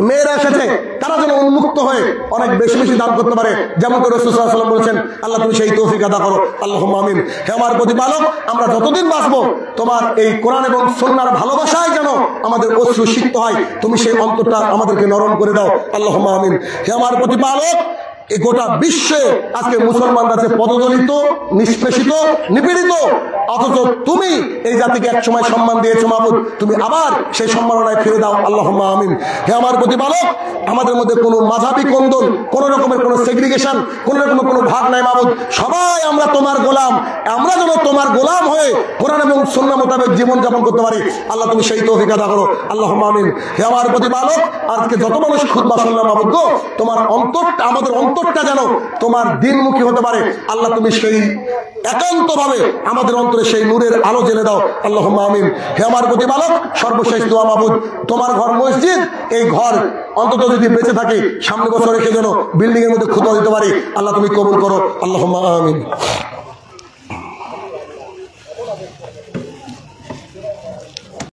Speaker 1: মেয়েরা এসেছে তারা যেন উন্মুক্ত হয়ে অনেক বেশি বেশি দান করতে পারে, যেমন করে রাসূল সাল্লাল্লাহু আলাইহি ওয়াসাল্লাম বলেছেন, আল্লাহ তুমি সেই তৌফিক আদা করো। আল্লাহুম্মা আমিন। হে আমার প্রতিপালক, আমরা যতদিন বাঁচবো তোমার এই কোরআন এবং সুন্নাহর ভালোবাসায় যেন আমাদের অশ্রু সিক্ত হয়, তুমি সেই অন্তরটা আমাদেরকে নরম করে দাও। আল্লাহুম্মা আমিন। হে আমার প্রতিপালক, এই গোটা বিশ্বে আজকে মুসলমানরা আছে পদদলিত, নিষ্পেষিত, নিপীড়িত, অথচ তুমি এই জাতিকে এক সময় সম্মান দিয়েছো মাবুদ, তুমি আবার সেই সম্মাননায় ফিরে দাও। আল্লাহুম্মা আমিন। হে আমার প্রতিপালক, আমাদের মধ্যে কোনো মাযহাবী কোন্দল, কোন রকমের কোনো সেগ্রিগেশন, কোন রকমের কোনো ভাগ নাই মাবুদ, সবাই আমরা তোমার গোলাম, আমরা যেন তোমার গোলাম হয়ে কোরআন এবং সুন্নাহ মোতাবেক জীবন যাপন করতে পারি, আল্লাহ তুমি সেই তৌফিক আদা করো। আল্লাহুম্মা আমিন। হে আমার প্রতিপালক, আজকে যত মানুষ খুতবা শুনলাম মাবুদ গো, তোমার অন্তরটা, আমাদের অন্তরটা যেন তোমার দিনমুখী হতে পারে, আল্লাহ তুমি সেই একান্তভাবে আমাদের অন্তরে সেই নূরের আলো জ্বেলে দাও। আল্লাহুম্মা আমিন। হে আমার প্রতিপালক, সর্বশেষ দোয়া মাবুদ, তোমার ঘর মসজিদ, এই ঘর অন্তত যদি বেঁচে থাকে সামনে বছর রেখে যেন বিল্ডিং এর মধ্যে খুতবা দিতে পারি, আল্লাহ তুমি কবুল করো। আল্লাহুম্মা আমিন।